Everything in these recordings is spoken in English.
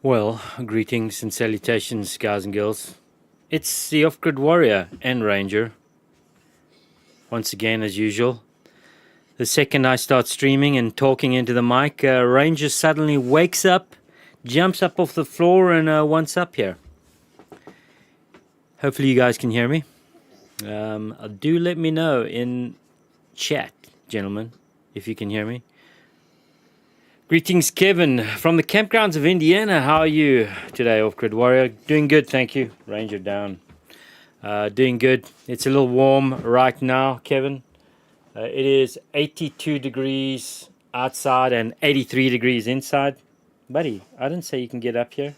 Well, greetings and salutations, guys and girls. It's the Off-Grid Warrior and Ranger. Once again, as usual. The second I start streaming and talking into the mic, Ranger suddenly wakes up, jumps up off the floor and wants up here. Hopefully you guys can hear me. Do let me know in chat, gentlemen, if you can hear me. Greetings, Kevin, from the campgrounds of Indiana. How are you today, Off-Grid Warrior? Doing good, thank you. Ranger down. Doing good. It's a little warm right now, Kevin. It is 82 degrees outside and 83 degrees inside. Buddy, I didn't say you can get up here.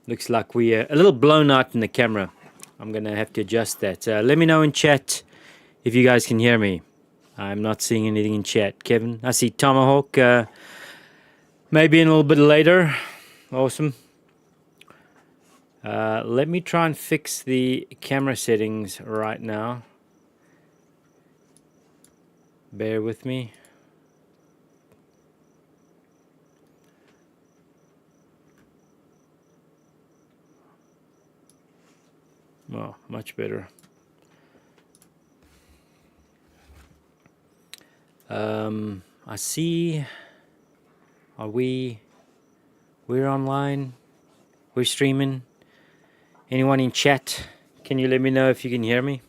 Looks like we're a little blown out in the camera. I'm going to have to adjust that. Let me know in chat if you guys can hear me. I'm not seeing anything in chat. Kevin, I see Tomahawk. Maybe in a little bit later. Awesome. Let me try and fix the camera settings right now. Bear with me. Oh, much better. I see. We're online. We're streaming. Anyone in chat? Can you let me know if you can hear me?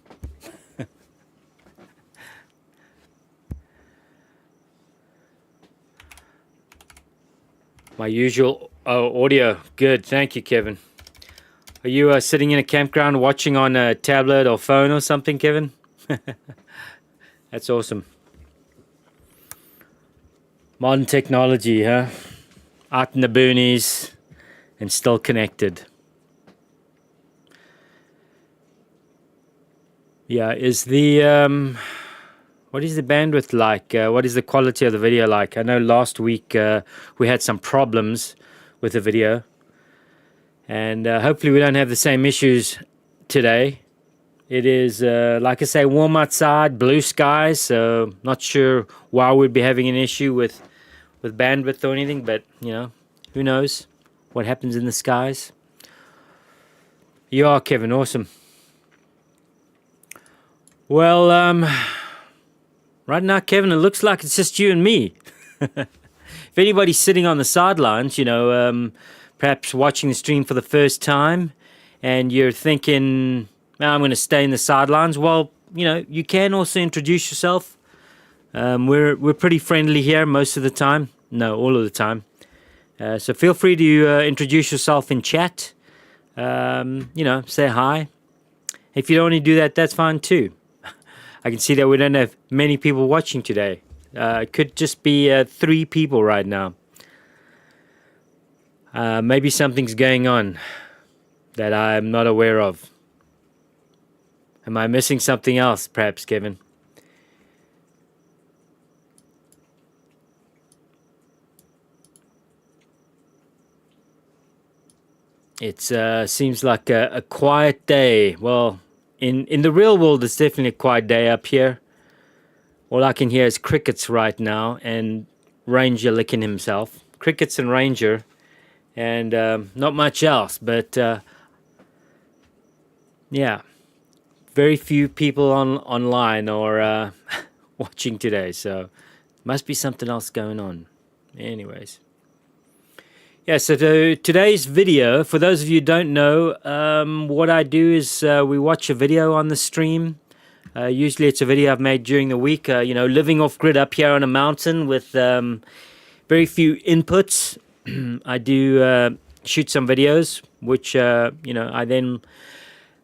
My usual audio. Good. Thank you, Kevin. Are you sitting in a campground watching on a tablet or phone or something, Kevin? That's awesome. Modern technology, huh? Out in the boonies and still connected. Yeah, is the what is the bandwidth like? What is the quality of the video like? I know last week we had some problems with the video, and hopefully we don't have the same issues today. It is, like I say, warm outside, blue skies, so not sure why we'd be having an issue with bandwidth or anything, but, you know, who knows what happens in the skies. You are, Kevin, awesome. Well, right now, Kevin, it looks like it's just you and me. If anybody's sitting on the sidelines, you know, perhaps watching the stream for the first time, and you're thinking, I'm going to stay in the sidelines. Well, you know, you can also introduce yourself. We're pretty friendly here most of the time. No, all of the time. So feel free to introduce yourself in chat. You know, say hi. If you don't want to do that, that's fine too. I can see that we don't have many people watching today. It could just be 3 people right now. Maybe something's going on that I'm not aware of. Am I missing something else, perhaps, Kevin? It seems like a quiet day. Well, in the real world, it's definitely a quiet day up here. All I can hear is crickets right now and Ranger licking himself. Crickets and Ranger, and not much else. But yeah. Very few people online or watching today, so must be something else going on. Anyways. Yeah, so today's video, for those of you who don't know, what I do is we watch a video on the stream. Usually it's a video I've made during the week, you know, living off-grid up here on a mountain with very few inputs. I do shoot some videos, which, you know, I then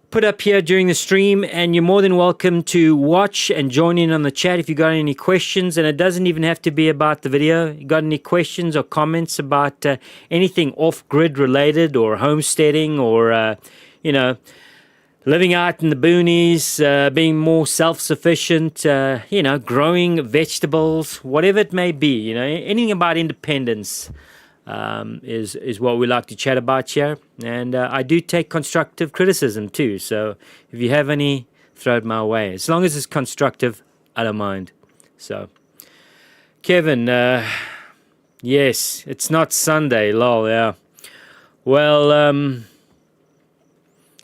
put up here during the stream, and you're more than welcome to watch and join in on the chat if you got any questions. And it doesn't even have to be about the video. You got any questions or comments about anything off-grid related, or homesteading, or you know, living out in the boonies, being more self-sufficient, you know, growing vegetables, whatever it may be, you know, anything about independence is what we like to chat about here. And I do take constructive criticism too, so if you have any, throw it my way. As long as it's constructive, I don't mind. So, Kevin, Yes, it's not Sunday, lol, yeah. Well,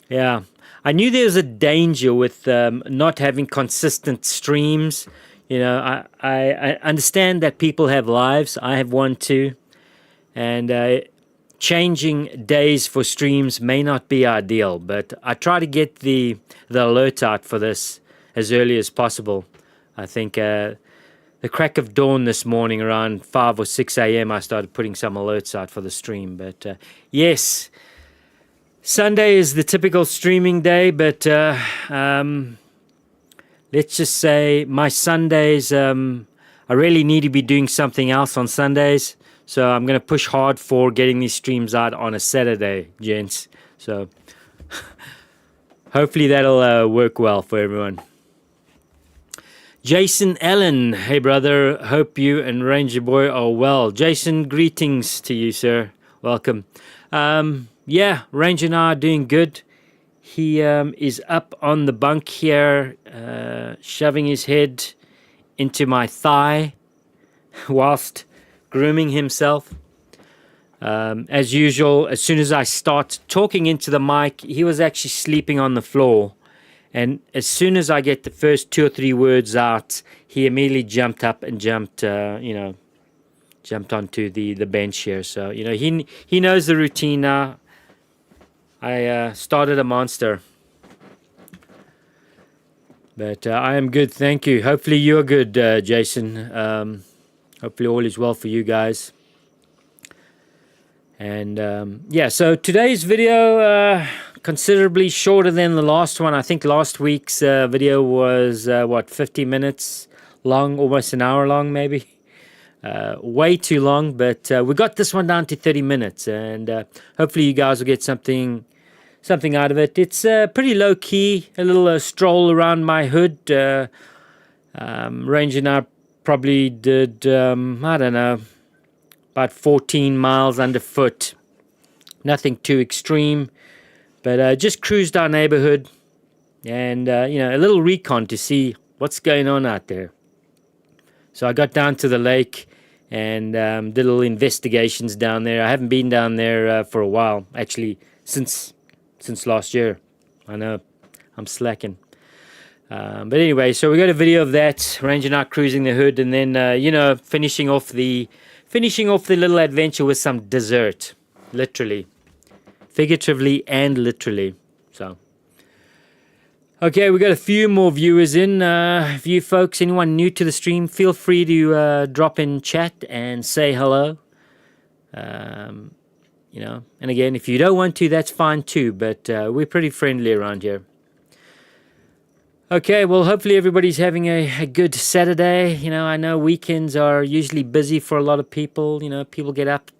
yeah. I knew there was a danger with not having consistent streams. I understand that people have lives. I have one too. And changing days for streams may not be ideal, but I try to get the alert out for this as early as possible. I think the crack of dawn this morning around 5 or 6 a.m. I started putting some alerts out for the stream. But yes, Sunday is the typical streaming day, but let's just say my Sundays, I really need to be doing something else on Sundays. So I'm going to push hard for getting these streams out on a Saturday, gents. So hopefully that'll work well for everyone. Jason Allen, hey brother, hope you and Ranger Boy are well. Jason, greetings to you, sir. Welcome. Yeah, Ranger and I are doing good. He is up on the bunk here, shoving his head into my thigh whilst grooming himself. As usual, as soon as I start talking into the mic, he was actually sleeping on the floor. And as soon as I get the first 2 or 3 words out, he immediately jumped up and jumped onto the bench here. So, he knows the routine now. I started a monster. But I am good, thank you. Hopefully you're good, Jason. Hopefully all is well for you guys. And yeah, so today's video, considerably shorter than the last one. I think last week's video was, 50 minutes long, almost an hour long maybe. Way too long, but we got this one down to 30 minutes. And hopefully you guys will get something out of it. It's pretty low key, a little stroll around my hood. Ranger and I probably did, I don't know, about 14 miles underfoot. Nothing too extreme, but just cruised our neighborhood and, a little recon to see what's going on out there. So I got down to the lake and did little investigations down there. I haven't been down there for a while, actually, since last year. I know, I'm slacking. But anyway, so we got a video of that, Ranger and I cruising the hood, and then, finishing off the little adventure with some dessert, literally, figuratively and literally. So, okay, we got a few more viewers in. If you folks, anyone new to the stream, feel free to drop in chat and say hello. And again, if you don't want to, that's fine too, but we're pretty friendly around here. Okay, well, hopefully everybody's having a good Saturday. I know weekends are usually busy for a lot of people. People get up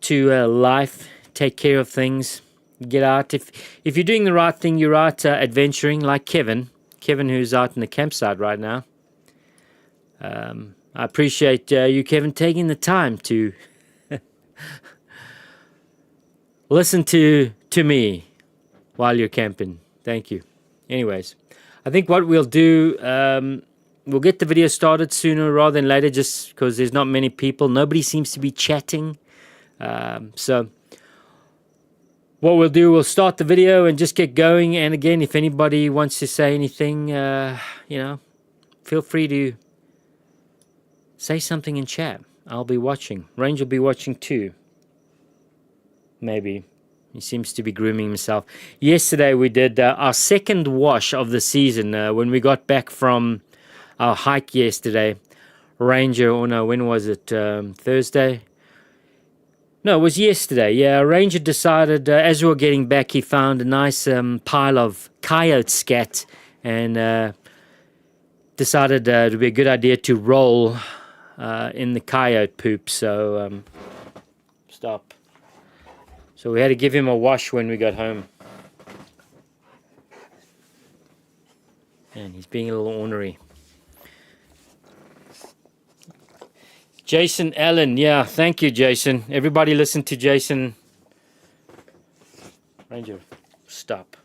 to life, take care of things, get out. If you're doing the right thing, you're out adventuring, like Kevin, who's out in the campsite right now. I appreciate you, Kevin, taking the time to listen to me while you're camping. Thank you. Anyways, I think what we'll do, we'll get the video started sooner rather than later, just because there's not many people. Nobody seems to be chatting. So what we'll do, we'll start the video and just get going. And again, if anybody wants to say anything, feel free to say something in chat. I'll be watching. Range will be watching too. Maybe. He seems to be grooming himself. Yesterday we did our second wash of the season. When we got back from our hike yesterday, Ranger, when was it? Thursday? No, it was yesterday. Yeah, Ranger decided, as we were getting back, he found a nice pile of coyote scat and decided it would be a good idea to roll in the coyote poop. So, stop. So we had to give him a wash when we got home. And he's being a little ornery. Jason Allen, yeah, thank you, Jason. Everybody listen to Jason. Ranger, stop.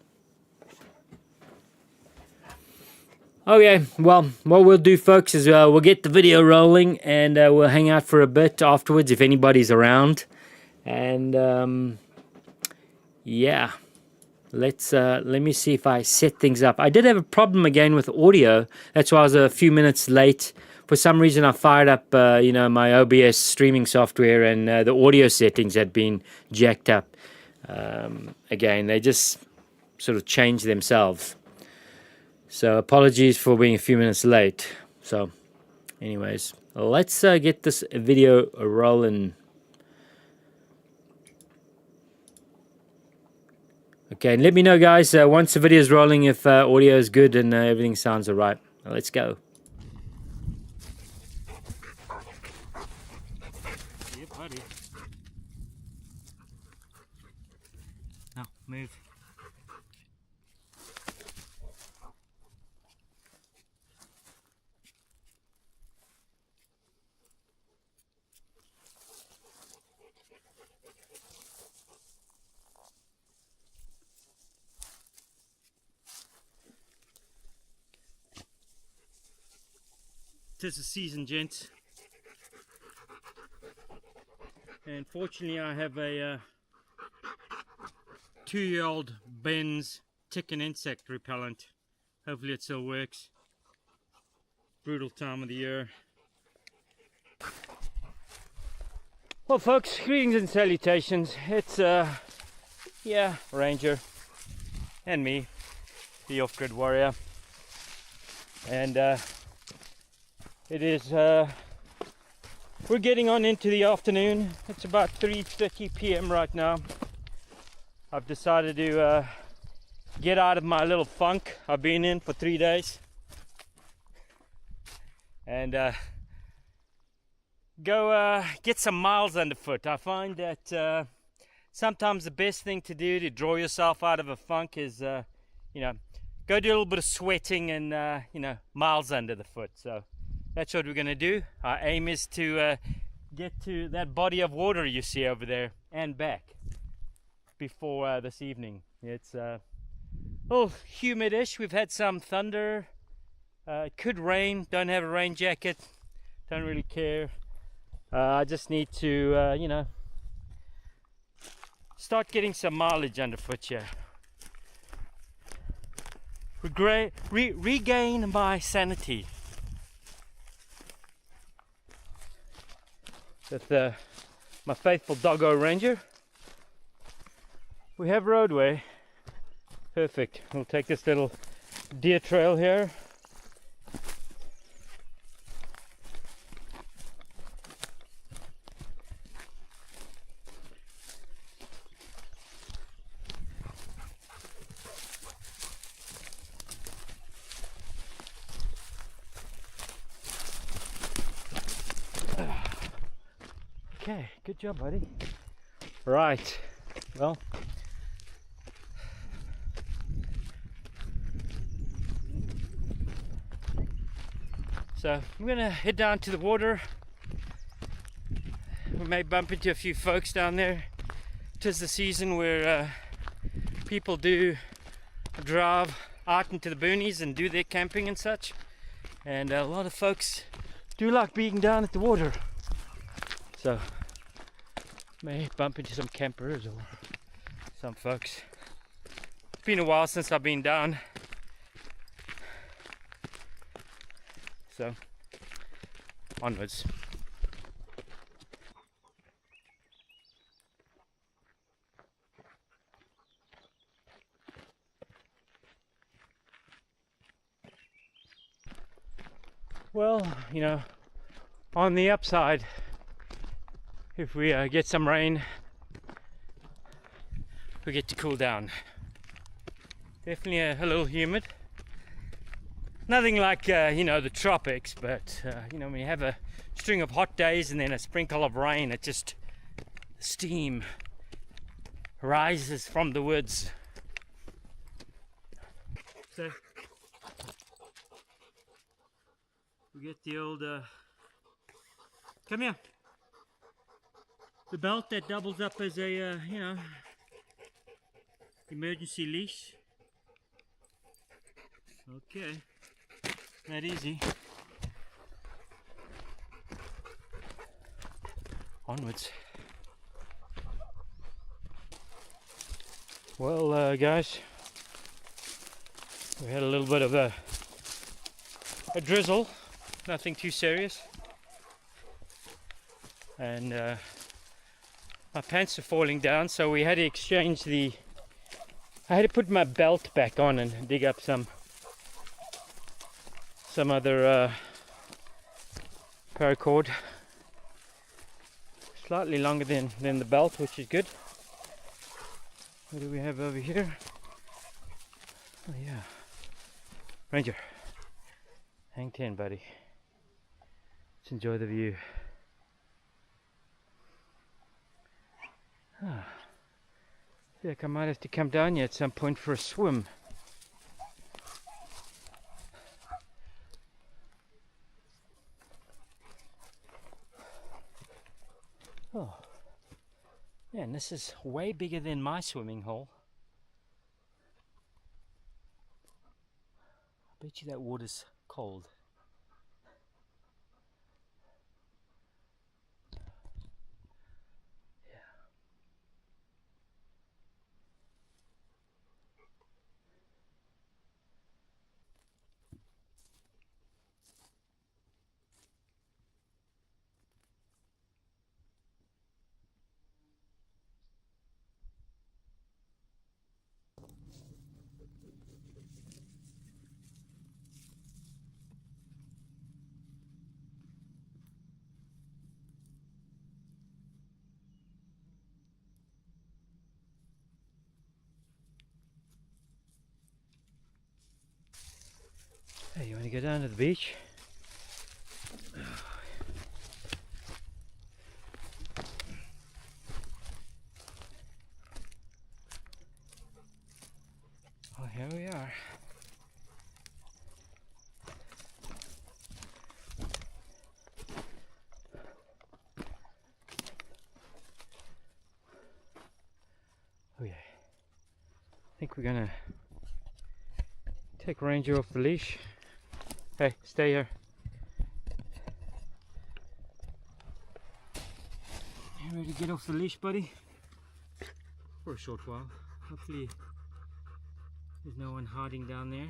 Okay, well, what we'll do, folks, is we'll get the video rolling, and we'll hang out for a bit afterwards if anybody's around. And yeah, let me see if I set things up. I did have a problem again with audio. That's why I was a few minutes late. For some reason, I fired up my OBS streaming software, and the audio settings had been jacked up. Again, they just sort of changed themselves. So apologies for being a few minutes late. So anyways, let's get this video rolling. Okay, and let me know, guys, once the video is rolling, if audio is good and everything sounds all right. Let's go. Yeah, buddy. Now, move. Tis the season, gents, and fortunately I have a 2-year-old Ben's tick and insect repellent. Hopefully it still works. Brutal time of the year. Well, folks, greetings and salutations. It's Ranger and me, the off-grid warrior, and it is, we're getting on into the afternoon. It's about 3:30 p.m. right now. I've decided to get out of my little funk I've been in for 3 days. And go get some miles underfoot. I find that sometimes the best thing to do to draw yourself out of a funk is, go do a little bit of sweating and, miles under the foot. So that's what we're going to do. Our aim is to get to that body of water you see over there and back before this evening. It's a little humidish. We've had some thunder. It could rain. Don't have a rain jacket. Don't really care. I just need to, start getting some mileage underfoot here. Regain my sanity. With my faithful doggo Ranger. We have roadway. Perfect. We'll take this little deer trail here. Okay, good job, buddy. Right, well, so I'm gonna head down to the water. We may bump into a few folks down there. 'Tis the season where people do drive out into the boonies and do their camping and such, and a lot of folks do like being down at the water. So may bump into some campers or some folks. It's been a while since I've been down, so onwards. Well, on the upside, if we get some rain, we get to cool down. Definitely a little humid. Nothing like, the tropics, but, when you have a string of hot days and then a sprinkle of rain, it just, steam rises from the woods. So, we get the old, come here. The belt that doubles up as a, emergency leash. Okay. that easy. Onwards. Well, guys, we had a little bit of a drizzle, nothing too serious, and my pants are falling down, so we had to exchange I had to put my belt back on and dig up some other paracord, slightly longer than the belt, which is good. What do we have over here? Oh yeah, Ranger, hang 10, buddy. Let's enjoy the view. I feel like I might have to come down here at some point for a swim. Oh, yeah, and this is way bigger than my swimming hole. I bet you that water's cold. Hey, you want to go down to the beach? Oh, here we are. Oh yeah. I think we're gonna take Ranger off the leash. Hey, stay here. You ready to get off the leash, buddy? For a short while. Hopefully there's no one hiding down there.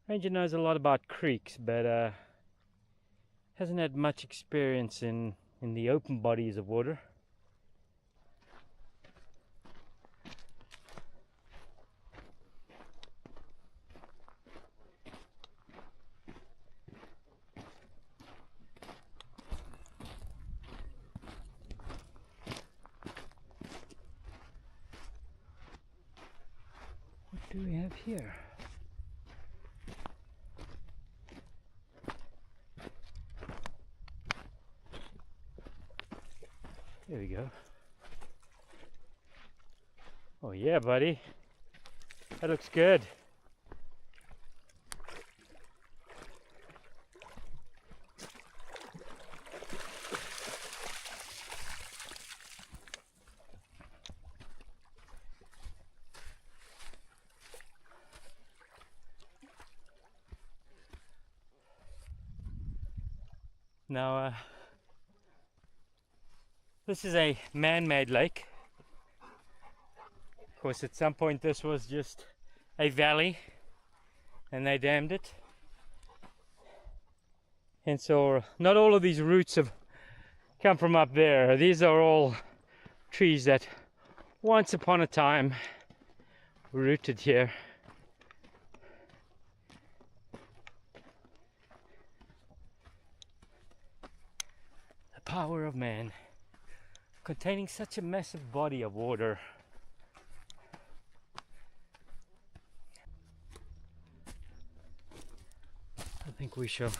Ranger knows a lot about creeks, but hasn't had much experience in the open bodies of water. What do we have here? There we go. Oh yeah, buddy. That looks good. Now, this is a man-made lake. Of course, at some point this was just a valley and they dammed it. And so not all of these roots have come from up there. These are all trees that once upon a time were rooted here. The power of man, containing such a massive body of water. I think we shall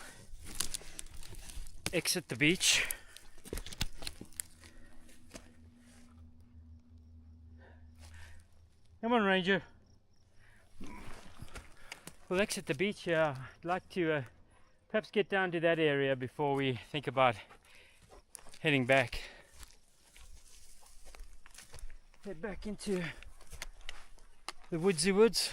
exit the beach. Come on, Ranger. We'll exit the beach. I'd like to perhaps get down to that area before we think about heading back. Head back into the woodsy woods.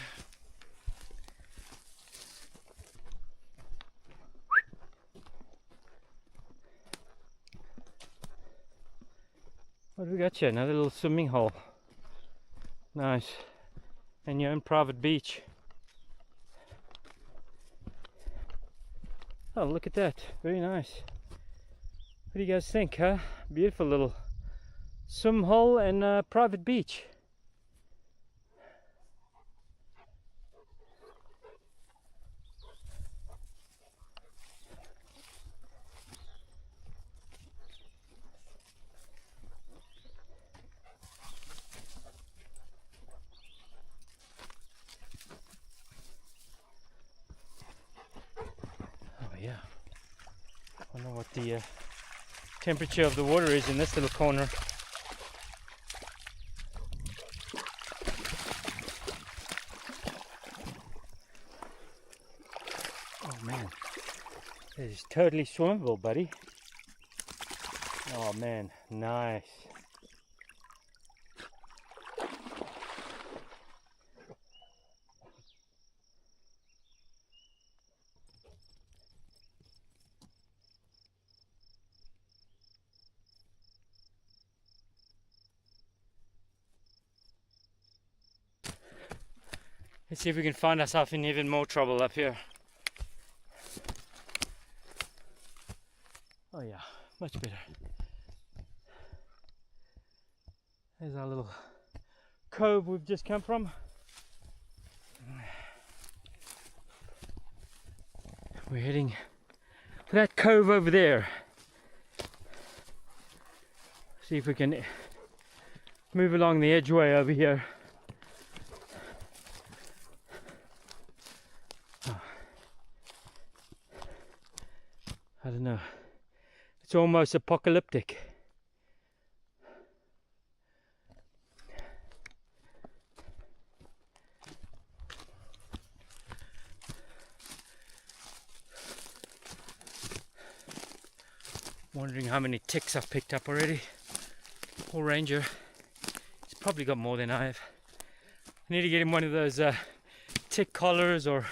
What do we got here? Another little swimming hole. Nice. And your own private beach. Oh, look at that. Very nice. What do you guys think, huh? Beautiful little swim hole and private beach. Oh yeah. I wonder what the temperature of the water is in this little corner. Oh man, it is totally swimmable, buddy. Oh man, nice. Let's see if we can find ourselves in even more trouble up here. Oh yeah, much better. There's our little cove we've just come from. We're heading for that cove over there. See if we can move along the edgeway over here. I don't know. It's almost apocalyptic. Wondering how many ticks I've picked up already. Poor ranger. He's probably got more than I have. I need to get him one of those tick collars or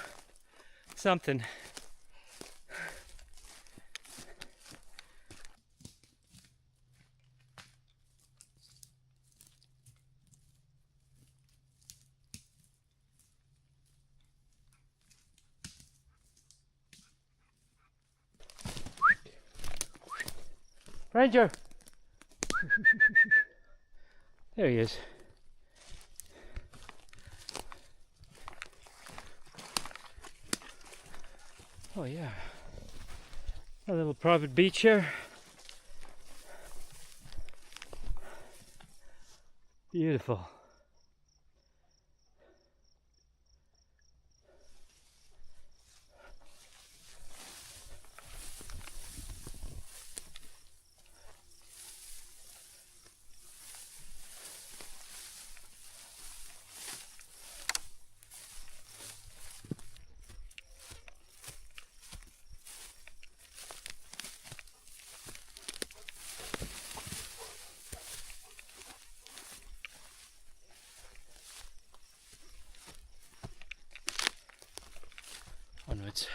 something. Ranger! There he is. Oh yeah. A little private beach here. Beautiful. Onwards.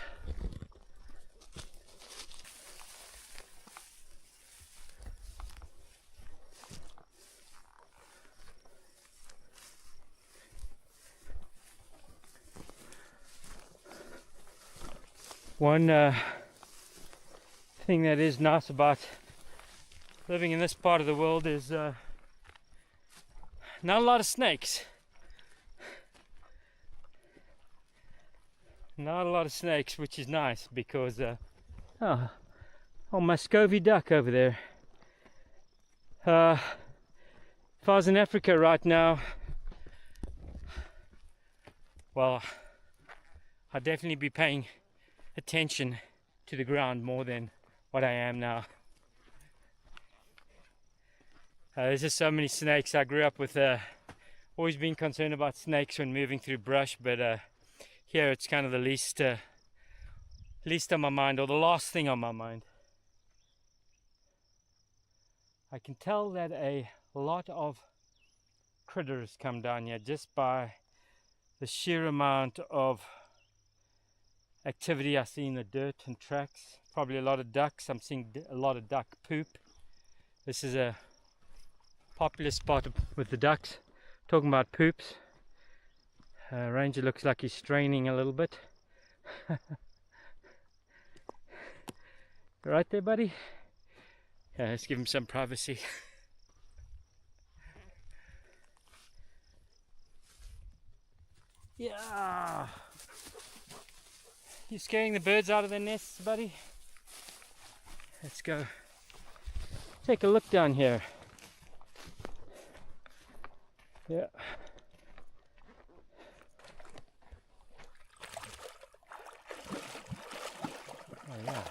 One thing that is nice about living in this part of the world is not a lot of snakes. Not a lot of snakes, which is nice because oh, Muscovy duck over there. If I was in Africa right now, well, I'd definitely be paying attention to the ground more than what I am now. There's just so many snakes. I grew up with always being concerned about snakes when moving through brush, but here it's kind of the least on my mind, or the last thing on my mind. I can tell that a lot of critters come down here just by the sheer amount of activity I see in the dirt and tracks. Probably a lot of ducks. I'm seeing a lot of duck poop. This is a popular spot with the ducks. Talking about poops. Ranger looks like he's straining a little bit. Right there, buddy? Yeah, let's give him some privacy. Yeah! You scaring the birds out of their nests, buddy? Let's go take a look down here. Yeah. Oh yeah.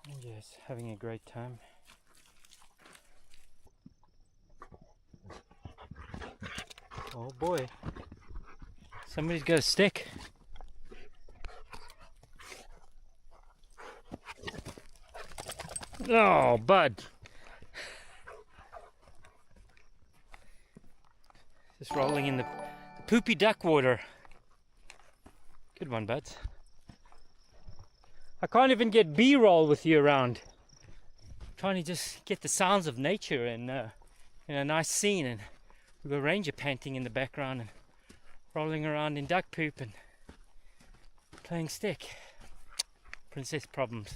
I'm just having a great time. Oh boy. Somebody's got a stick. Oh, bud. Just rolling in the poopy duck water. Good one, buds. I can't even get B-roll with you around. I'm trying to just get the sounds of nature and in a nice scene, and we've got Ranger panting in the background and rolling around in duck poop and playing stick. Princess problems.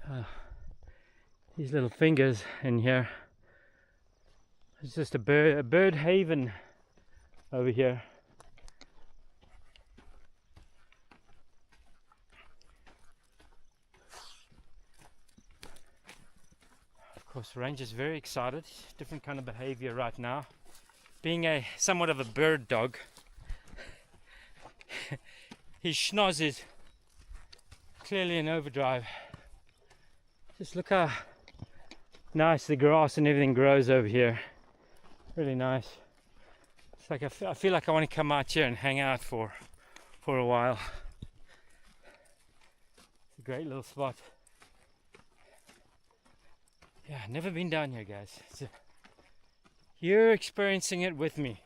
Oh, these little fingers in here. It's just a bird haven over here. Of course, the ranger's very excited. Different kind of behavior right now. Being somewhat of a bird dog, his schnoz is clearly in overdrive. Just look how nice the grass and everything grows over here. Really nice. It's like I feel like I want to come out here and hang out for a while. It's a great little spot. Yeah, never been down here, guys. You're experiencing it with me.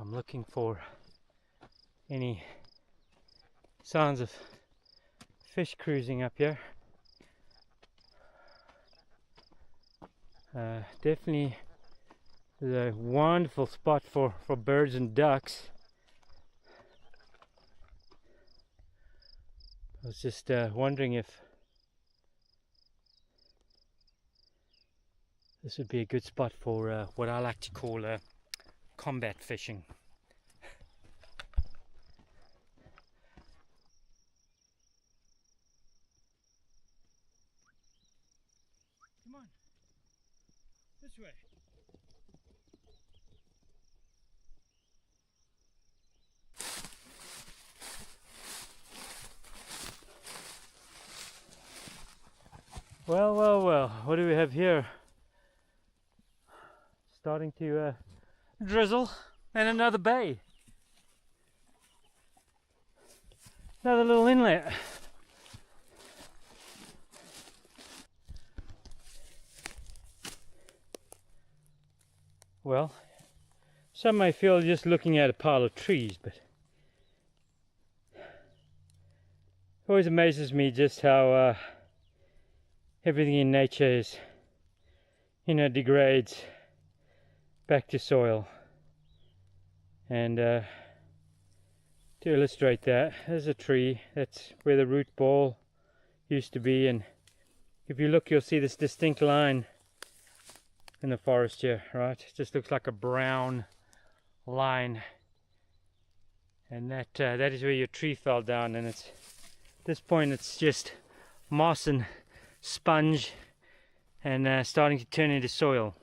I'm looking for any signs of fish cruising up here. Definitely a wonderful spot for birds and ducks. I was just wondering if this would be a good spot for what I like to call combat fishing. Come on, this way. Well, well, well, what do we have here? Starting to drizzle, and another bay. Another little inlet. Well, some may feel just looking at a pile of trees, but it always amazes me just how everything in nature is, degrades back to soil. And To illustrate that, there's a tree. That's where the root ball used to be, and if you look, you'll see this distinct line in the forest here, right? It just looks like a brown line, and that is where your tree fell down. And it's at this point it's just moss and sponge and starting to turn into soil.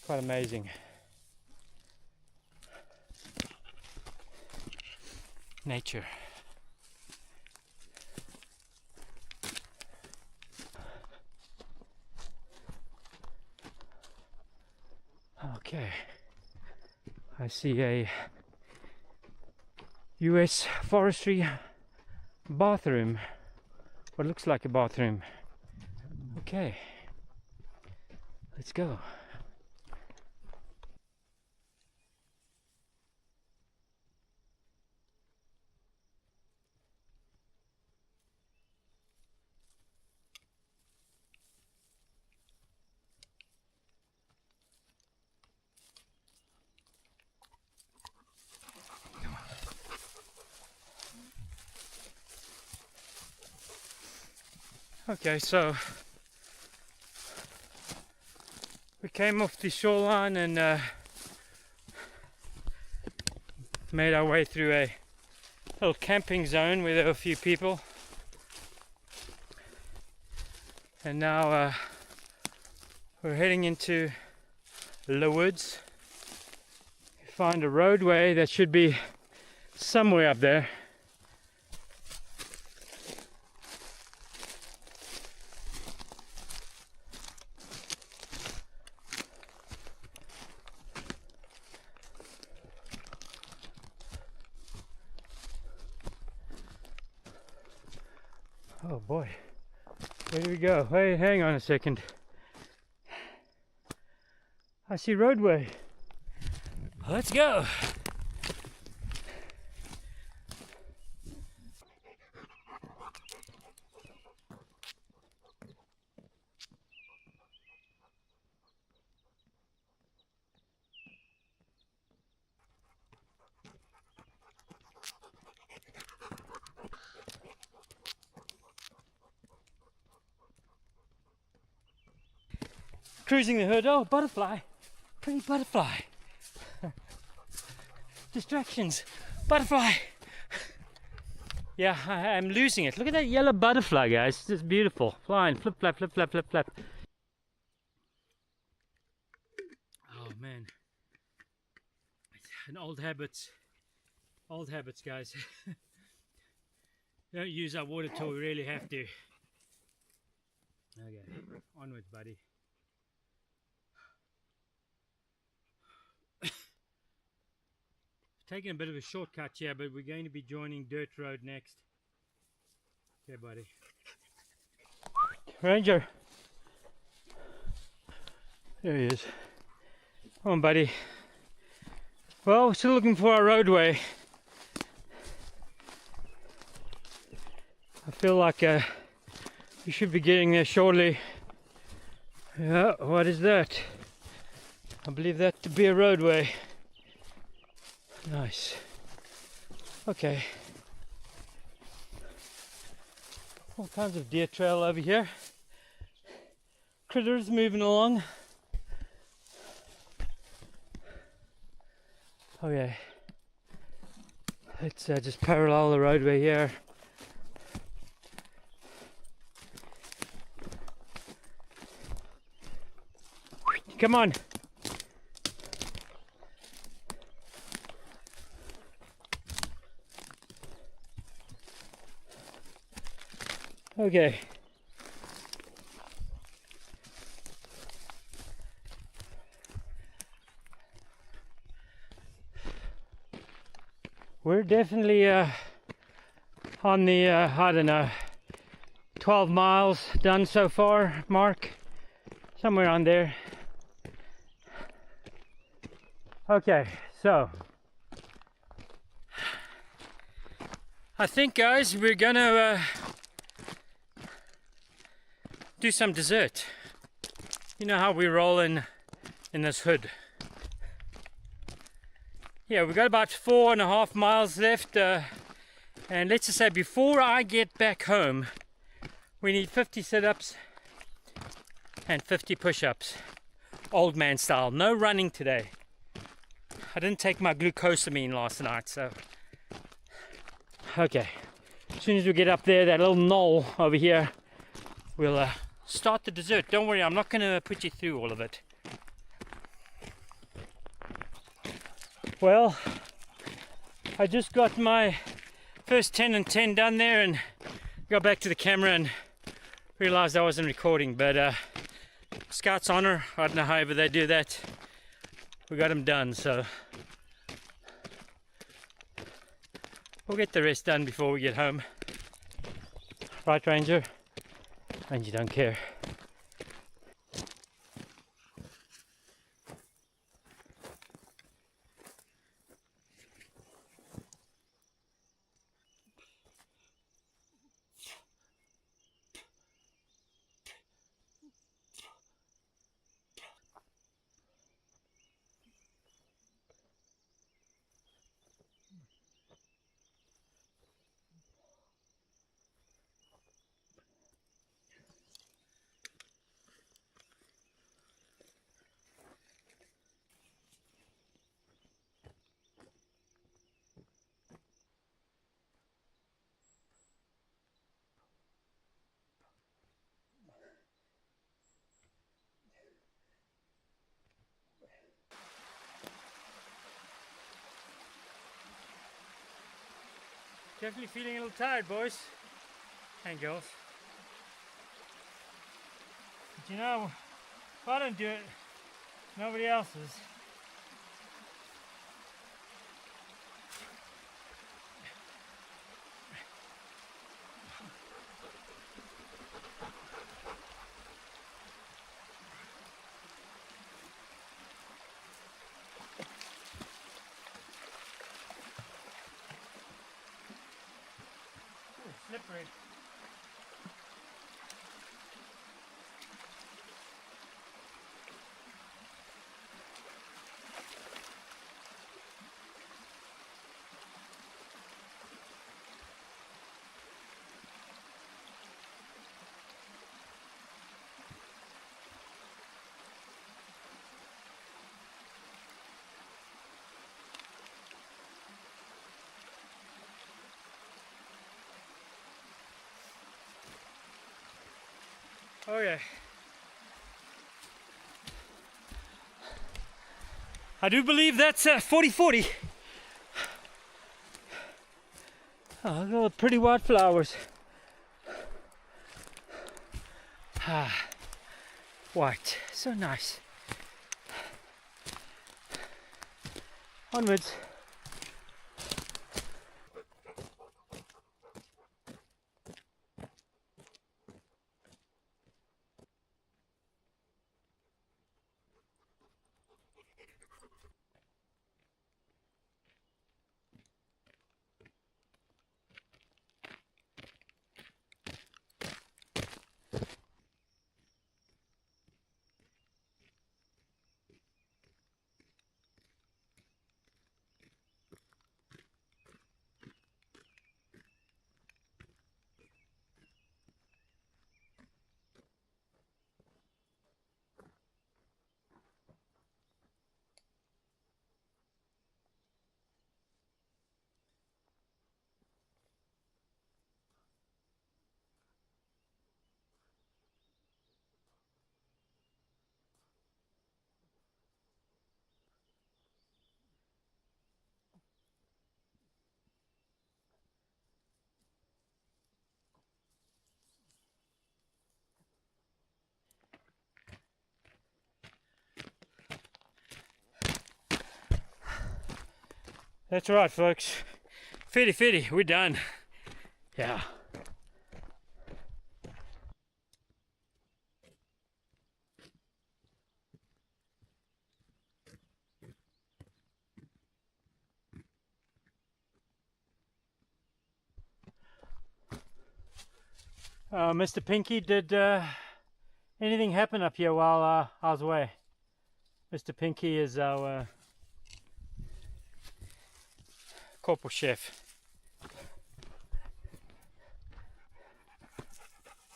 Quite amazing. Nature. Okay, I see a US forestry bathroom. What looks like a bathroom. Okay, let's go. Okay, so we came off the shoreline and made our way through a little camping zone where there were a few people, and now we're heading into the woods. We find a roadway that should be somewhere up there. Oh boy, where do we go? Hey, hang on a second. I see roadway. Let's go. Cruising the hood. Oh, butterfly. Pretty butterfly. Distractions. Butterfly. Yeah, I'm losing it. Look at that yellow butterfly, guys. It's just beautiful. Flying. Flip, flap, flip, flap, flip, flap. Oh, man. And old habits. Old habits, guys. Don't use our water till we really have to. Okay, onwards, buddy. Taking a bit of a shortcut here, but we're going to be joining dirt road next. Okay, buddy. Ranger. There he is. Come on, buddy. Well, we're still looking for our roadway. I feel like we should be getting there shortly. Yeah, what is that? I believe that to be a roadway. Nice. Okay. All kinds of deer trail over here. Critters moving along. Okay. Let's just parallel the roadway here. Come on. Okay. We're definitely on the, I don't know, 12 miles done so far mark. Somewhere on there. Okay, so I think, guys, we're gonna do some dessert. You know how we roll in this hood. Yeah, we've got about 4.5 miles left, and let's just say before I get back home, we need 50 sit-ups and 50 push-ups, old man style. No running today. I didn't take my glucosamine last night, so okay. As soon as we get up there, that little knoll over here, we'll start the dessert. Don't worry, I'm not going to put you through all of it. Well, I just got my first 10 and 10 done there and got back to the camera and realized I wasn't recording, but Scout's honor, I don't know however they do that, we got them done, so we'll get the rest done before we get home. Right, Ranger? Ranger don't care. Definitely feeling a little tired, boys and girls. But you know, if I don't do it, nobody else is. Ooh, slippery. Okay. I do believe that's 40-40. Oh, look at all the pretty white flowers. Ah, white, so nice. Onwards. That's right, folks. 50-50, we're done. Yeah. Mr. Pinky, did anything happen up here while I was away? Mr. Pinky is our Corporal Chef.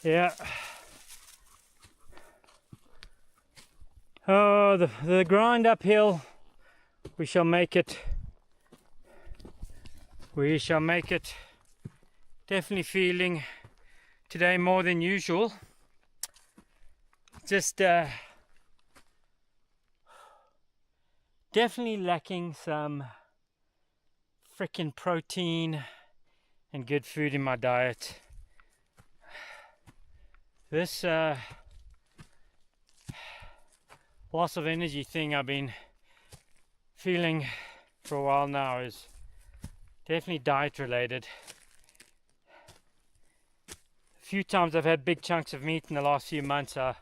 Yeah. Oh, the grind uphill. We shall make it. We shall make it. Definitely feeling today more than usual. Just definitely lacking some freaking protein and good food in my diet. This loss of energy thing I've been feeling for a while now is definitely diet related. A few times I've had big chunks of meat in the last few months. I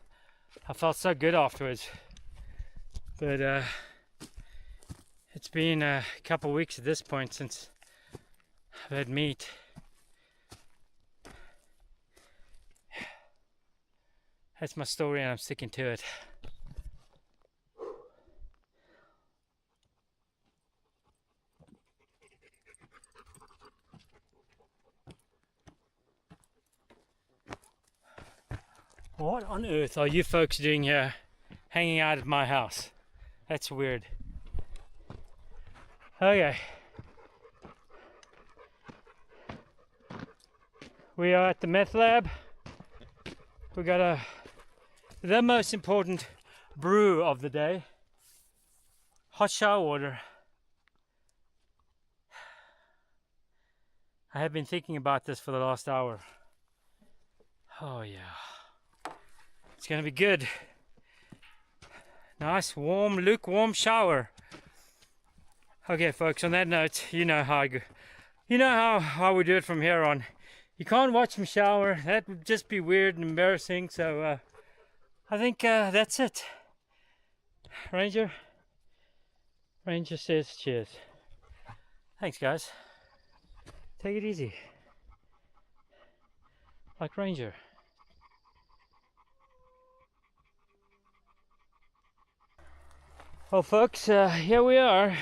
felt so good afterwards, but it's been a couple of weeks at this point since I've had meat. That's my story and I'm sticking to it. What on earth are you folks doing here, hanging out at my house? That's weird. Okay. We are at the meth lab. We got the most important brew of the day. Hot shower water. I have been thinking about this for the last hour. Oh yeah. It's gonna be good. Nice, warm, lukewarm shower. Okay, folks, on that note, you know how how we do it from here on. You can't watch me shower. That would just be weird and embarrassing. So I think that's it. Ranger says cheers. Thanks, guys. Take it easy. Like Ranger. Well, folks, here we are.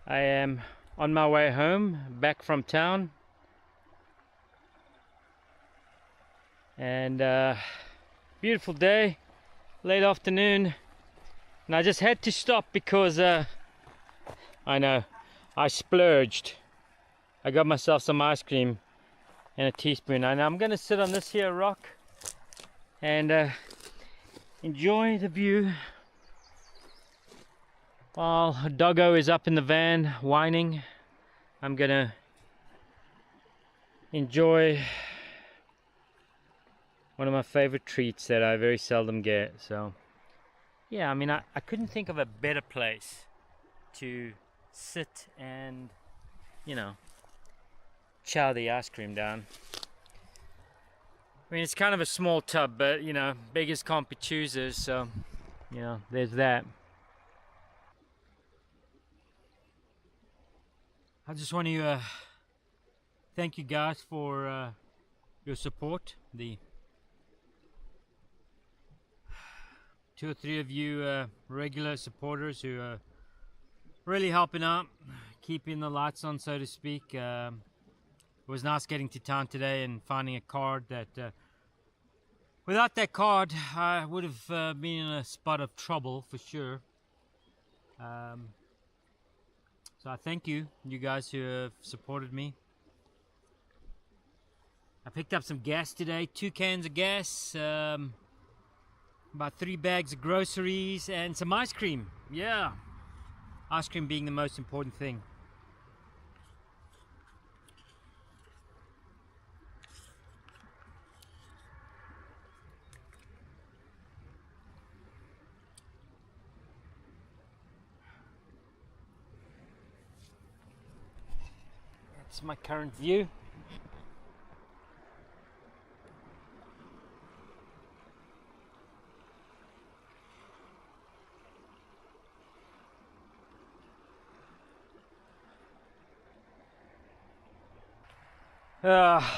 I am on my way home, back from town. And beautiful day, late afternoon. And I just had to stop because I know, I splurged. I got myself some ice cream and a teaspoon. And I'm gonna sit on this here rock and enjoy the view while Doggo is up in the van whining. I'm gonna enjoy one of my favorite treats that I very seldom get. So yeah, I mean, I couldn't think of a better place to sit and, you know, chow the ice cream down. I mean, it's kind of a small tub, but you know, beggars can't be choosers, so you know, there's that. I just want to thank you guys for your support. The 2 or 3 of you regular supporters who are really helping out, keeping the lights on, so to speak. It was nice getting to town today and finding a card that without that card I would have been in a spot of trouble for sure. So I thank you guys who have supported me. I picked up some gas today, 2 cans of gas, about 3 bags of groceries and some ice cream. Yeah, ice cream being the most important thing. That's my current view.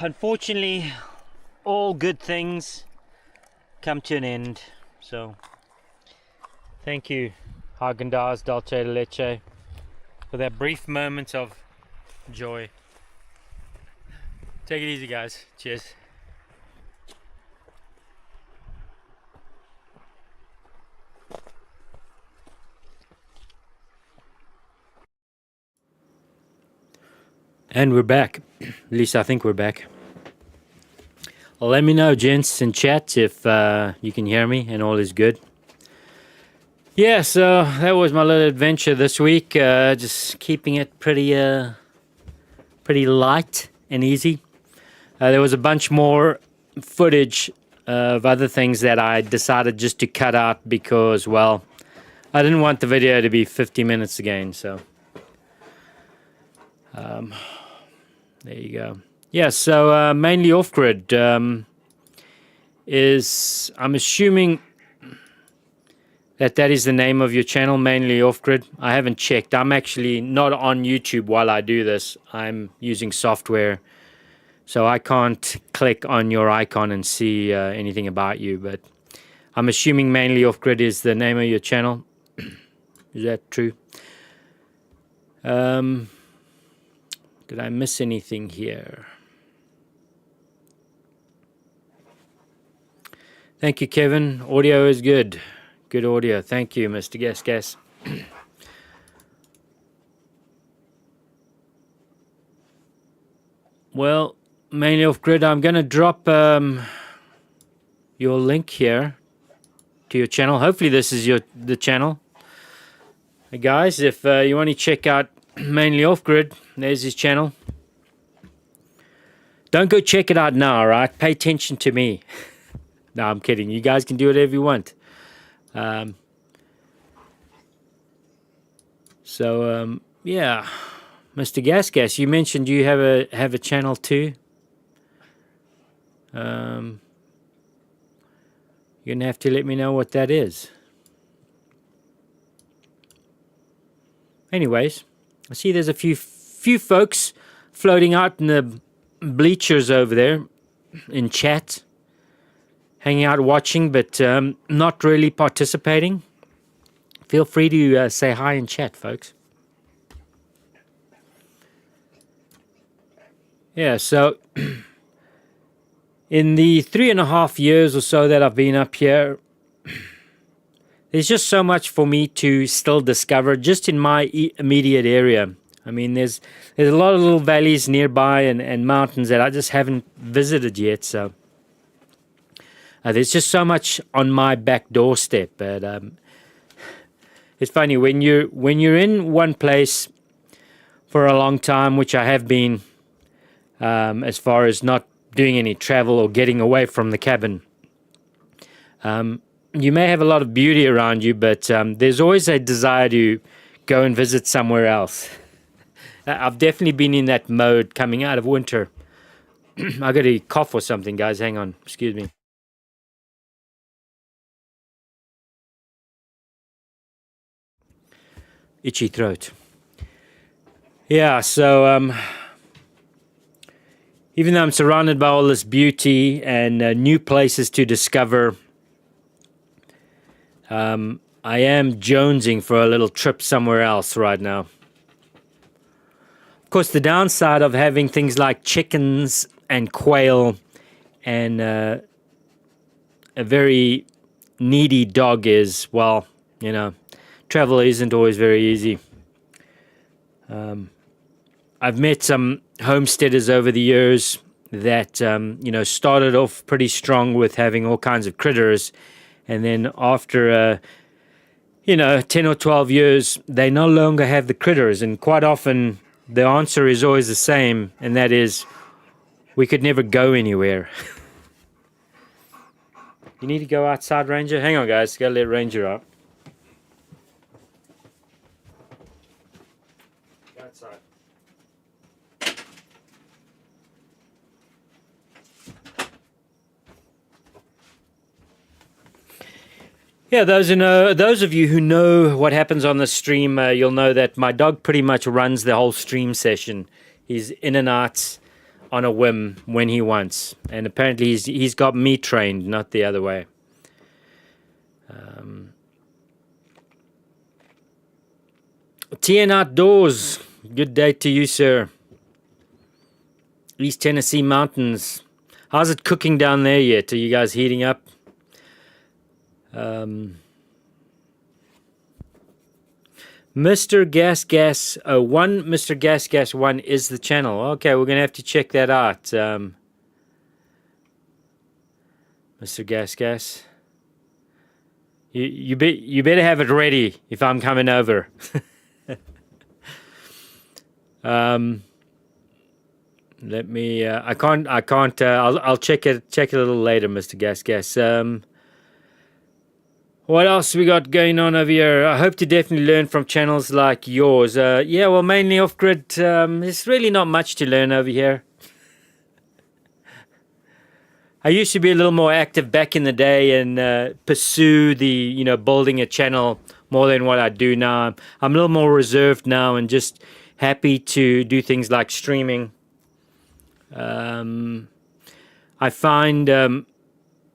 Unfortunately, all good things come to an end. So, thank you, Haagen-Dazs Dolce de Leche. for that brief moment of joy. Take it easy, guys. Cheers. And we're back. At least I think we're back. Well, let me know, gents, in chat if you can hear me and all is good. Yeah, so that was my little adventure this week. Just keeping it pretty light and easy. There was a bunch more footage of other things that I decided just to cut out because, well, I didn't want the video to be 50 minutes again, so there you go. Yeah, so mainly off-grid is, I'm assuming that is the name of your channel, mainly off-grid. I haven't checked. I'm actually not on YouTube while I do this. I'm using software, so I can't click on your icon and see anything about you, but I'm assuming mainly off-grid is the name of your channel. Is that true? Did I miss anything here? Thank you, Kevin. Audio is good. Good audio. Thank you, Mr. Gas. Well, mainly off-grid, I'm going to drop your link here to your channel. Hopefully this is the channel. Hey guys, if you want to check out mainly off-grid, there's his channel. Don't go check it out now, right? Pay attention to me. No, I'm kidding. You guys can do whatever you want. Yeah, Mr. Gas, you mentioned you have a channel too. You're gonna have to let me know what that is. Anyways, I see there's a few folks floating out in the bleachers over there in chat, hanging out watching, but not really participating. Feel free to say hi in chat, folks. Yeah, so in the 3.5 years or so that I've been up here, there's just so much for me to still discover just in my immediate area. I mean, there's a lot of little valleys nearby and mountains that I just haven't visited yet, so there's just so much on my back doorstep. But it's funny when you're in one place for a long time, which I have been, as far as not doing any travel or getting away from the cabin. You may have a lot of beauty around you, but there's always a desire to go and visit somewhere else. I've definitely been in that mode coming out of winter. I got a cough or something, guys. Hang on. Excuse me. Itchy throat. Yeah, so even though I'm surrounded by all this beauty and new places to discover, I am jonesing for a little trip somewhere else right now. Of course, the downside of having things like chickens and quail and a very needy dog is, well, you know, travel isn't always very easy. I've met some homesteaders over the years that, you know, started off pretty strong with having all kinds of critters. And then after, 10 or 12 years, they no longer have the critters. And quite often the answer is always the same. And that is, we could never go anywhere. You need to go outside, Ranger? Hang on, guys. Gotta let Ranger up. Outside. Yeah, those of you who know what happens on the stream, you'll know that my dog pretty much runs the whole stream session. He's in and out on a whim when he wants, and apparently he's got me trained, not the other way. TN Outdoors. Good day to you, sir. East Tennessee mountains. How's it cooking down there yet? Are you guys heating up? Mr. Gas Gas 1, Mr. Gas Gas 1 is the channel. Okay, we're going to have to check that out. Mr. Gas Gas. You better have it ready if I'm coming over. Let me. I can't. I'll check it. Check it a little later, Mr. Gas Gas. What else we got going on over here? I hope to definitely learn from channels like yours. Yeah, well, mainly off grid. There's really not much to learn over here. I used to be a little more active back in the day and pursue the, building a channel more than what I do now. I'm a little more reserved now and just happy to do things like streaming. I find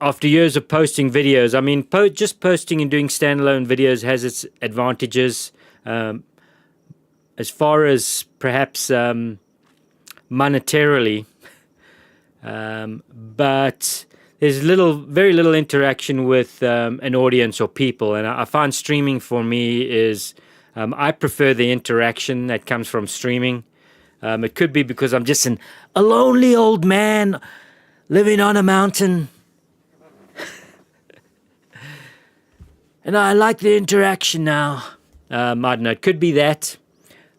after years of posting videos, I mean, just posting and doing standalone videos has its advantages. As far as perhaps monetarily, but there's very little interaction with an audience or people, and I find streaming for me is I prefer the interaction that comes from streaming. It could be because I'm just a lonely old man living on a mountain, and I like the interaction now. I don't know. It could be that.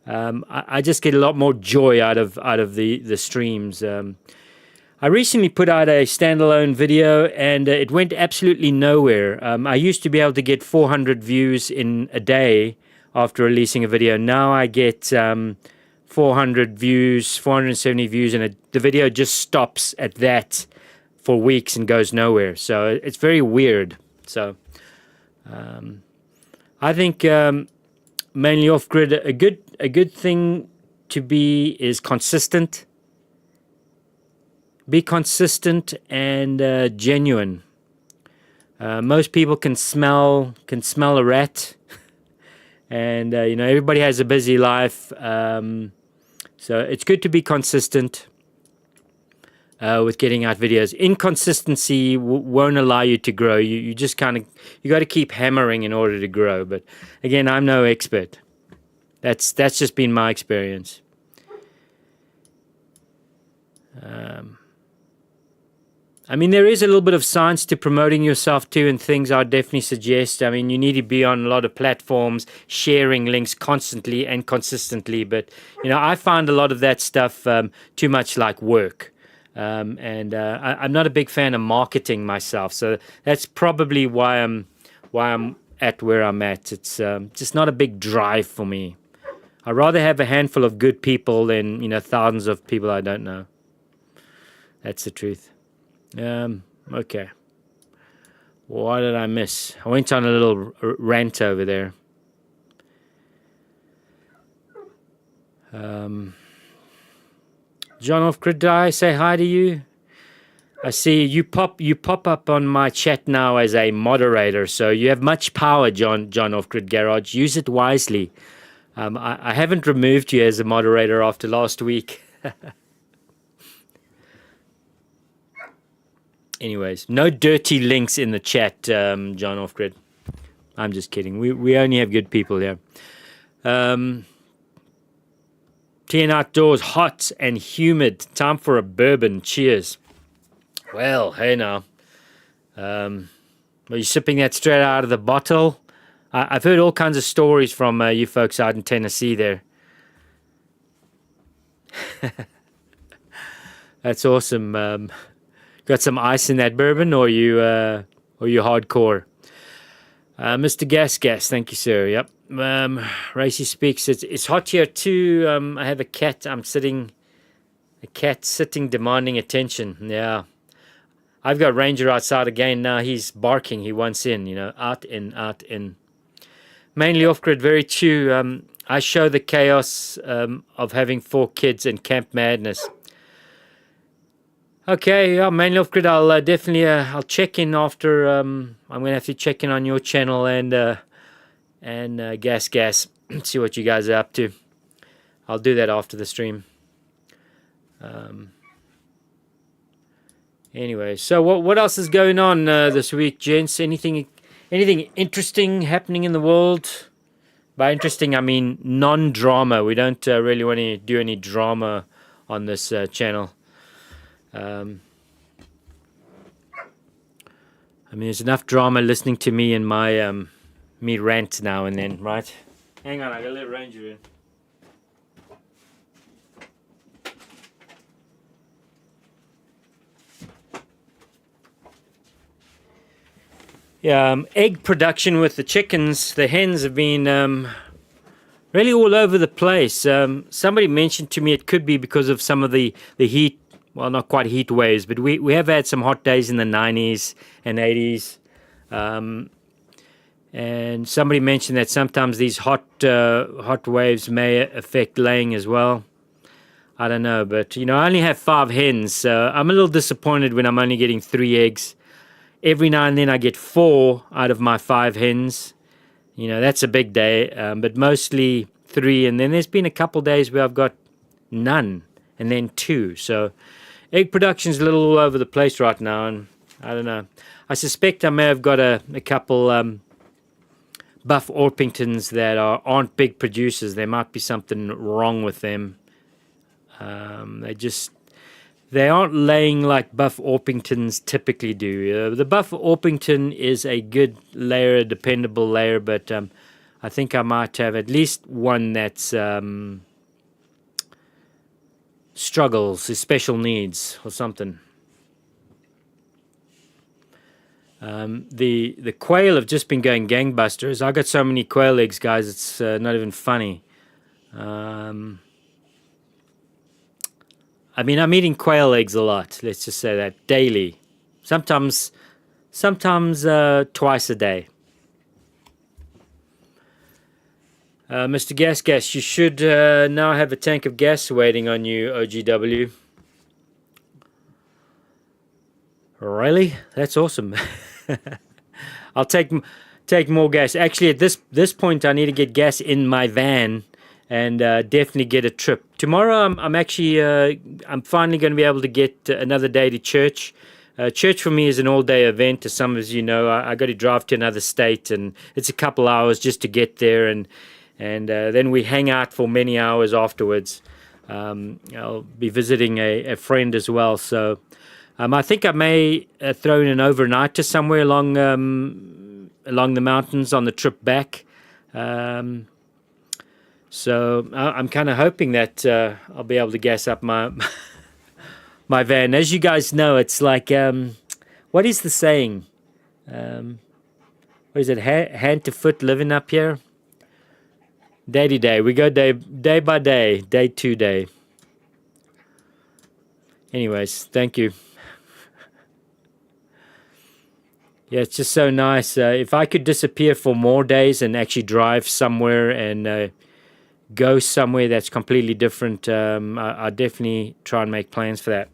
I just get a lot more joy out of the streams. I recently put out a standalone video and it went absolutely nowhere. I used to be able to get 400 views in a day after releasing a video. Now I get 400 views, 470 views, and the video just stops at that for weeks and goes nowhere. So it's very weird. So I think mainly off-grid, a good thing to be is consistent. Be consistent and genuine. Most people can smell a rat, and everybody has a busy life. So it's good to be consistent with getting out videos. Inconsistency won't allow you to grow. You just got to keep hammering in order to grow. But again, I'm no expert. That's just been my experience. I mean, there is a little bit of science to promoting yourself too, and things I definitely suggest. I mean, you need to be on a lot of platforms, sharing links constantly and consistently. But, I find a lot of that stuff too much like work. And I'm not a big fan of marketing myself. So that's probably why I'm at where I'm at. It's just not a big drive for me. I'd rather have a handful of good people than, thousands of people I don't know. That's the truth. Okay. What did I miss? I went on a little rant over there. John Off-Grid, did I say hi to you? I see you pop up on my chat now as a moderator, so you have much power, John Off-Grid Garage. Use it wisely. I haven't removed you as a moderator after last week. Anyways, no dirty links in the chat, John Off-Grid. I'm just kidding. We only have good people here. TN Outdoors, hot and humid. Time for a bourbon. Cheers. Well, hey now. Are you sipping that straight out of the bottle? I've heard all kinds of stories from you folks out in Tennessee there. That's awesome. Got some ice in that bourbon, or you hardcore? Mr. Gas, thank you, sir. Yep. Racy speaks. It's hot here too. I have a cat. A cat sitting, demanding attention. Yeah. I've got Ranger outside again now. He's barking. He wants in. Out in. Mainly off-grid, very true. I show the chaos of having 4 kids and camp madness. Okay, yeah, mainly off-grid. I'll definitely I'll check in after. I'm going to have to check in on your channel and and gas. See what you guys are up to. I'll do that after the stream. Anyway, so what else is going on this week, gents? Anything interesting happening in the world? By interesting, I mean non-drama. We don't really want to do any drama on this channel. I mean, there's enough drama listening to me and my me rant now and then, right? Hang on, I gotta let Ranger in. Yeah, egg production with the chickens, the hens have been really all over the place. Somebody mentioned to me it could be because of some of the heat, well, not quite heat waves, but we have had some hot days in the 90s and 80s. And somebody mentioned that sometimes these hot waves may affect laying as well. I don't know, but I only have 5 hens, so I'm a little disappointed when I'm only getting 3 eggs. Every now and then I get 4 out of my 5 hens. That's a big day, but mostly 3. And then there's been a couple days where I've got none and then 2. So egg production's a little all over the place right now, and I don't know. I suspect I may have got a couple Buff Orpingtons that aren't big producers. There might be something wrong with them. They aren't laying like Buff Orpingtons typically do. The Buff Orpington is a good layer, a dependable layer, but I think I might have at least one that's struggles, special needs or something. The quail have just been going gangbusters. I got so many quail eggs, guys, it's not even funny. I mean, I'm eating quail eggs a lot. Let's just say that daily. Sometimes twice a day. Mr. Gas, you should now have a tank of gas waiting on you, OGW. Really? That's awesome. I'll take more gas. Actually, at this point, I need to get gas in my van. And definitely get a trip. Tomorrow, I'm actually I'm finally going to be able to get another day to church. Church for me is an all-day event, as some of you know. I got to drive to another state, and it's a couple hours just to get there, and then we hang out for many hours afterwards. I'll be visiting a friend as well, so I think I may throw in an overnight to somewhere along the mountains on the trip back. So I'm kind of hoping that I'll be able to gas up my my van. As you guys know, it's like, what is the saying? What is it? Hand to foot living up here? Day to day. We go day by day, day to day. Anyways, thank you. Yeah, it's just so nice. If I could disappear for more days and actually drive somewhere and go somewhere that's completely different, I definitely try and make plans for that.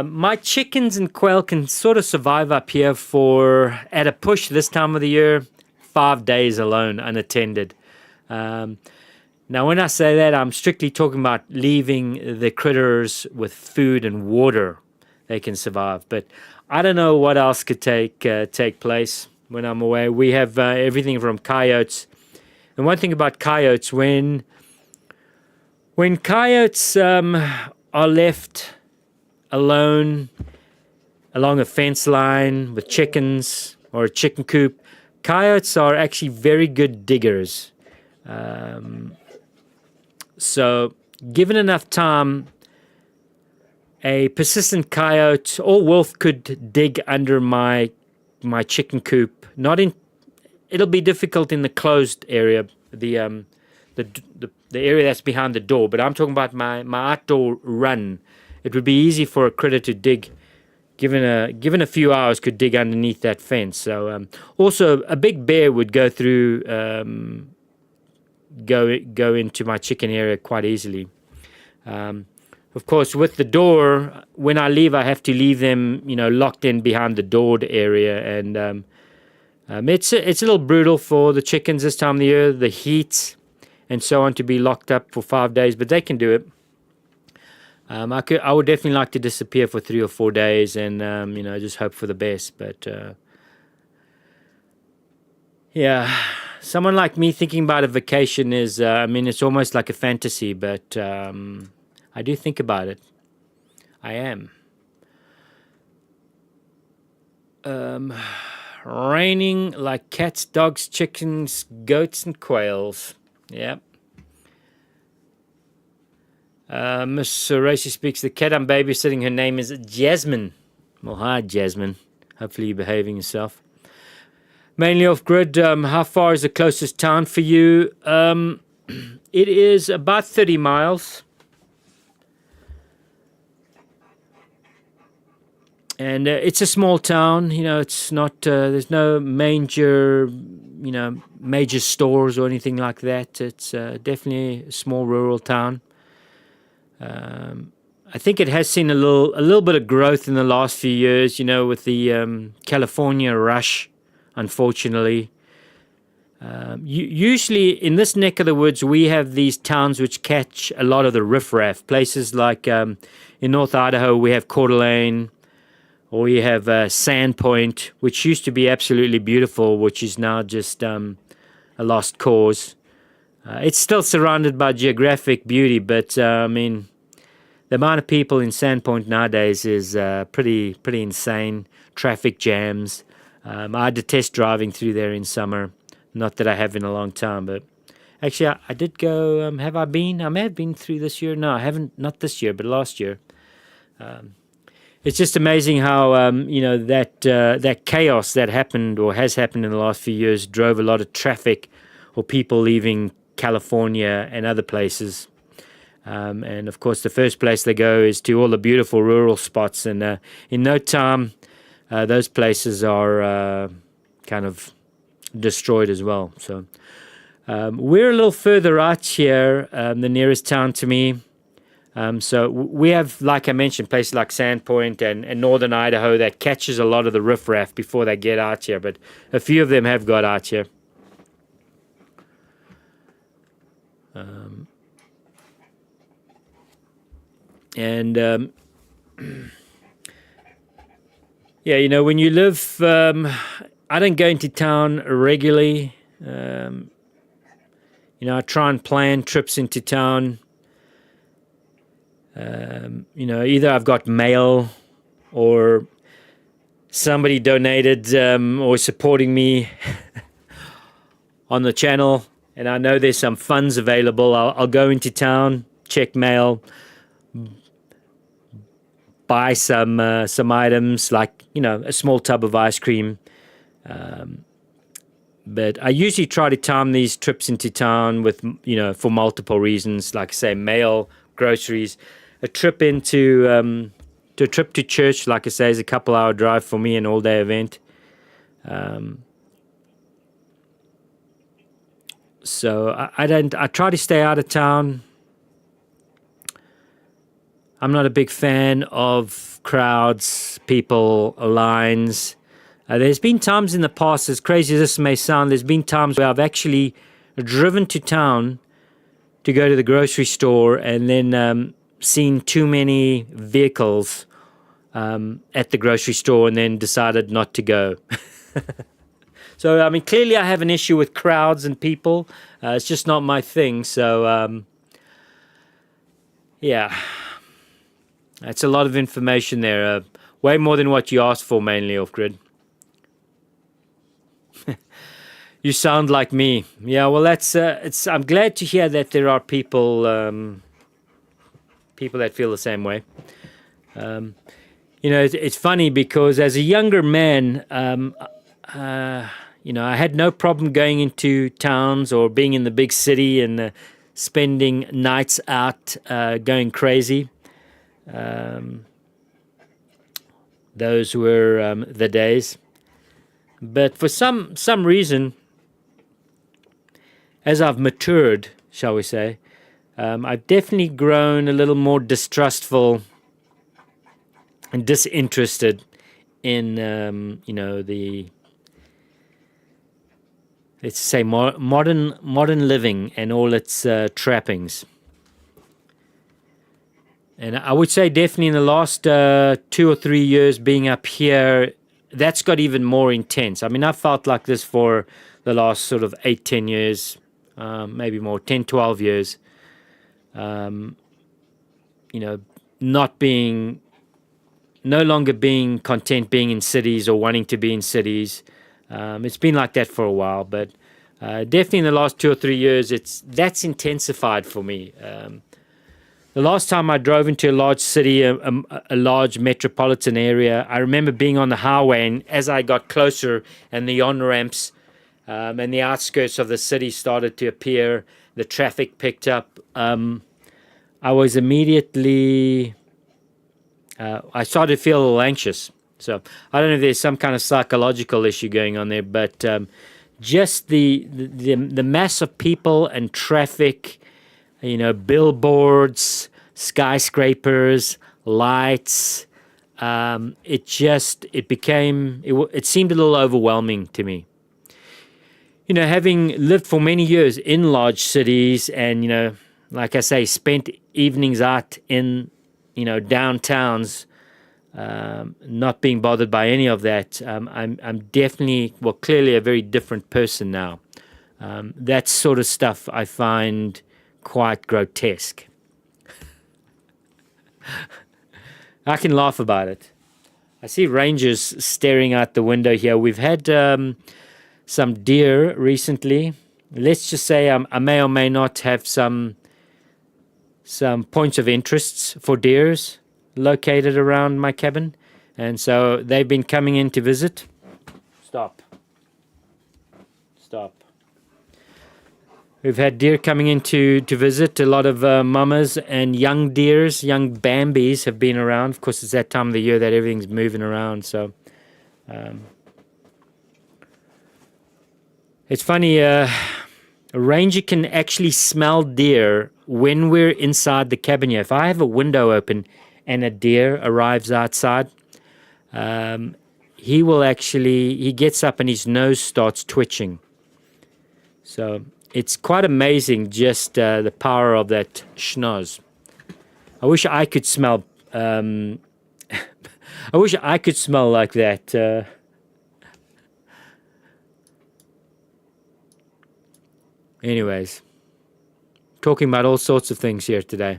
My chickens and quail can sort of survive up here for, at a push this time of the year, 5 days alone, unattended. Now, when I say that, I'm strictly talking about leaving the critters with food and water. They can survive, but I don't know what else could take place when I'm away. We have everything from coyotes. And one thing about coyotes, when coyotes are left alone along a fence line with chickens or a chicken coop, coyotes are actually very good diggers. So given enough time, a persistent coyote or wolf could dig under my chicken coop. It'll be difficult in the closed area, the area that's behind the door. But I'm talking about my outdoor run. It would be easy for a critter to dig, given a few hours, could dig underneath that fence. So also a big bear would go through, go into my chicken area quite easily. Of course, with the door, when I leave, I have to leave them, locked in behind the doored area, and It's a little brutal for the chickens this time of the year, the heat and so on, to be locked up for 5 days, but they can do it. I would definitely like to disappear for 3 or 4 days and just hope for the best. But yeah, someone like me thinking about a vacation is, it's almost like a fantasy, but I do think about it. I am. Raining like cats, dogs, chickens, goats, and quails. Yep. Miss Racy speaks. The cat I'm babysitting, her name is Jasmine. Well, hi, Jasmine. Hopefully you're behaving yourself. Mainly off grid. How far is the closest town for you? It is about 30 miles. And it's a small town. It's not. There's no major stores or anything like that. It's definitely a small rural town. I think it has seen a little bit of growth in the last few years. With the California rush, unfortunately. Usually in this neck of the woods, we have these towns which catch a lot of the riffraff. Places like in North Idaho, we have Coeur d'Alene. Or we have Sandpoint, which used to be absolutely beautiful, which is now just a lost cause. It's still surrounded by geographic beauty, but the amount of people in Sandpoint nowadays is pretty insane. Traffic jams. I detest driving through there in summer. Not that I have in a long time, but actually I did go. Have I been? I may have been through this year. No, I haven't. Not this year, but last year. It's just amazing how that chaos that happened or has happened in the last few years drove a lot of traffic or people leaving California and other places. And of course, the first place they go is to all the beautiful rural spots. And in no time, those places are kind of destroyed as well. So we're a little further out here, the nearest town to me. So we have, like I mentioned, places like Sandpoint and northern Idaho that catches a lot of the riffraff before they get out here. But a few of them have got out here. Yeah, when you live, I don't go into town regularly. I try and plan trips into town. Either I've got mail or somebody donated or supporting me on the channel, and I know there's some funds available. I'll go into town, check mail, buy some items like a small tub of ice cream. But I usually try to time these trips into town with for multiple reasons, like I say, mail, groceries. A trip to a trip to church, like I say, is a couple-hour drive for me, an all-day event. So I try to stay out of town. I'm not a big fan of crowds, people, lines. There's been times in the past, as crazy as this may sound, there's been times where I've actually driven to town to go to the grocery store and then seen too many vehicles at the grocery store and then decided not to go. So, clearly I have an issue with crowds and people. It's just not my thing. So, yeah, that's a lot of information there. Way more than what you asked for, mainly off-grid. You sound like me. Yeah, well, I'm glad to hear that there are people that feel the same way. It's funny because as a younger man, I had no problem going into towns or being in the big city and spending nights out, going crazy. Those were the days. But for some reason, as I've matured, shall we say, I've definitely grown a little more distrustful and disinterested in, the let's say, modern living and all its trappings. And I would say definitely in the last 2 or 3 years being up here, that's got even more intense. I mean, I've felt like this for the last sort of 8, 10 years, maybe more, 10, 12 years. Um, you know, not being, no longer being content being in cities or wanting to be in cities. It's been like that for a while, but definitely in the last 2 or 3 years, that's intensified for me. The last time I drove into a large city, a large metropolitan area, I remember being on the highway, and as I got closer and the on-ramps and the outskirts of the city started to appear, the traffic picked up, I was immediately, I started to feel a little anxious. So I don't know if there's some kind of psychological issue going on there, but just the mass of people and traffic, billboards, skyscrapers, lights. It seemed a little overwhelming to me. Having lived for many years in large cities and, like I say, spent evenings out in, downtowns, not being bothered by any of that, I'm definitely, clearly a very different person now. That sort of stuff I find quite grotesque. I can laugh about it. I see rangers staring out the window here. We've had some deer recently. Let's just say I may or may not have some points of interests for deers located around my cabin. And so they've been coming in to visit. Stop. We've had deer coming in to visit. A lot of mamas and young deers, young Bambis have been around. Of course, it's that time of the year that everything's moving around. So it's funny, a ranger can actually smell deer when we're inside the cabin here. If I have a window open and a deer arrives outside, he gets up and his nose starts twitching. So it's quite amazing just the power of that schnoz. I wish I could smell. I wish I could smell like that. Anyways, talking about all sorts of things here today.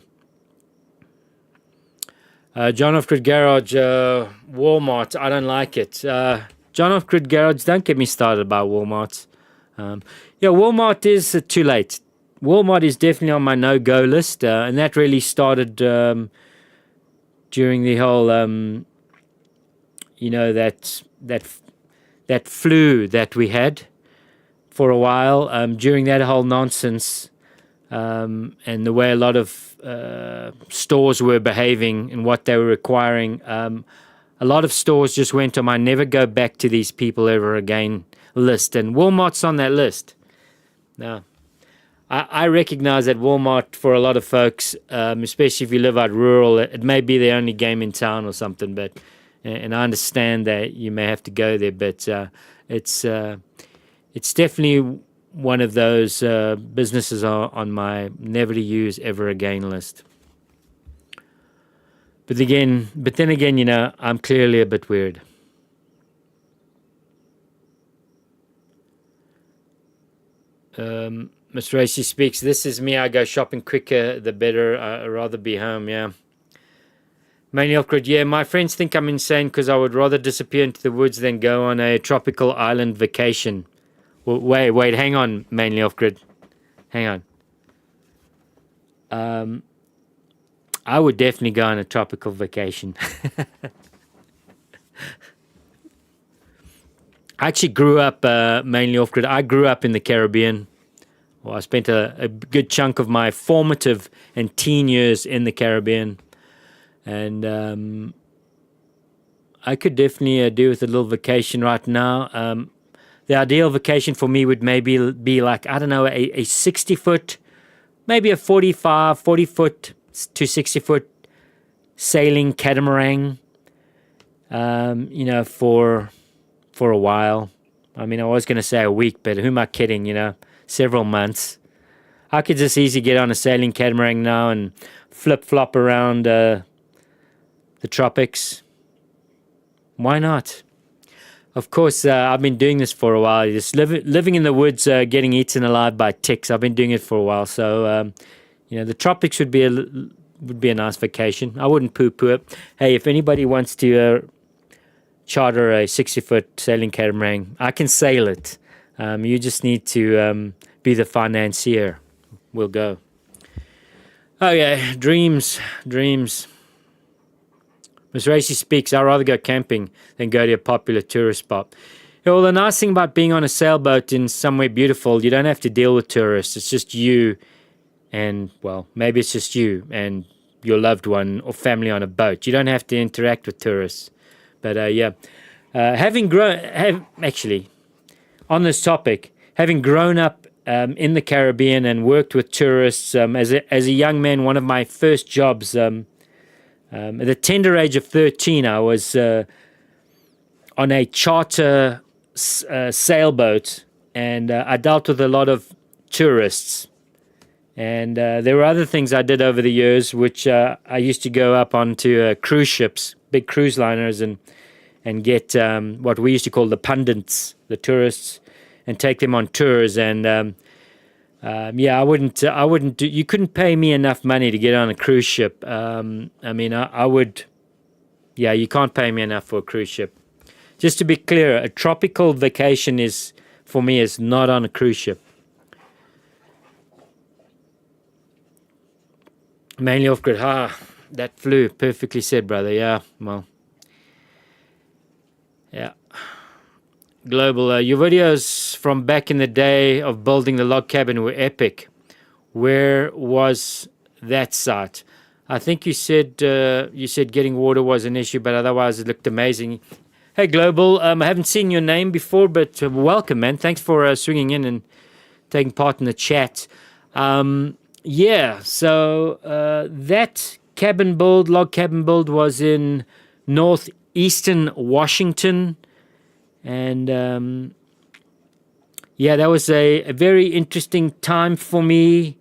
John Off-Grid Garage, Walmart, I don't like it. John Off-Grid Garage, don't get me started about Walmart. Walmart is too late. Walmart is definitely on my no-go list, and that really started during the whole, that flu that we had for a while. During that whole nonsense, and the way a lot of stores were behaving and what they were requiring, a lot of stores just went on my never go back to these people ever again list, and Walmart's on that list. Now, I recognize that Walmart, for a lot of folks, especially if you live out rural, it may be the only game in town or something, and I understand that you may have to go there, but it's definitely one of those businesses on my never to use ever again list. But then again, I'm clearly a bit weird. Mr. Racy speaks, this is me, I go shopping quicker, the better, I'd rather be home, yeah. Mineral Ave, yeah, my friends think I'm insane because I would rather disappear into the woods than go on a tropical island vacation. Well, wait, hang on, Mineral Ave, hang on. I would definitely go on a tropical vacation. I actually grew up, mainly off-grid. I grew up in the Caribbean. Well, I spent a good chunk of my formative and teen years in the Caribbean. And I could definitely do with a little vacation right now. The ideal vacation for me would maybe be like, I don't know, a 60-foot, maybe a 40-foot to 60-foot sailing catamaran, for a while I mean, I was going to say a week, but who am I kidding, several months. I could just easily get on a sailing catamaran now and flip-flop around the tropics. Why not? Of course, I've been doing this for a while. Just living in the woods, getting eaten alive by ticks. I've been doing it for a while. So, the tropics would be a nice vacation. I wouldn't poo-poo it. Hey, if anybody wants to charter a 60-foot sailing catamaran, I can sail it. You just need to be the financier. We'll go. Oh yeah, dreams. Miss Racy speaks, I'd rather go camping than go to a popular tourist spot. Yeah, well, the nice thing about being on a sailboat in somewhere beautiful, you don't have to deal with tourists. It's just you and, well, maybe it's just you and your loved one or family on a boat. You don't have to interact with tourists. But, actually, on this topic, having grown up in the Caribbean and worked with tourists, as a young man, one of my first jobs, at the tender age of 13, I was on a charter sailboat, and I dealt with a lot of tourists. And there were other things I did over the years, which I used to go up onto cruise ships, big cruise liners, and get what we used to call the pundits, the tourists, and take them on tours. And I wouldn't do. You couldn't pay me enough money to get on a cruise ship. I would. Yeah, you can't pay me enough for a cruise ship. Just to be clear, a tropical vacation for me is not on a cruise ship. Mainly off grid. That flew perfectly said, brother. Yeah, well, yeah. Global, your videos from back in the day of building the log cabin were epic. Where was that site? I think you said getting water was an issue, but otherwise it looked amazing. Hey, Global, I haven't seen your name before, but welcome, man. Thanks for swinging in and taking part in the chat. So that log cabin build was in northeastern Washington. And that was a very interesting time for me.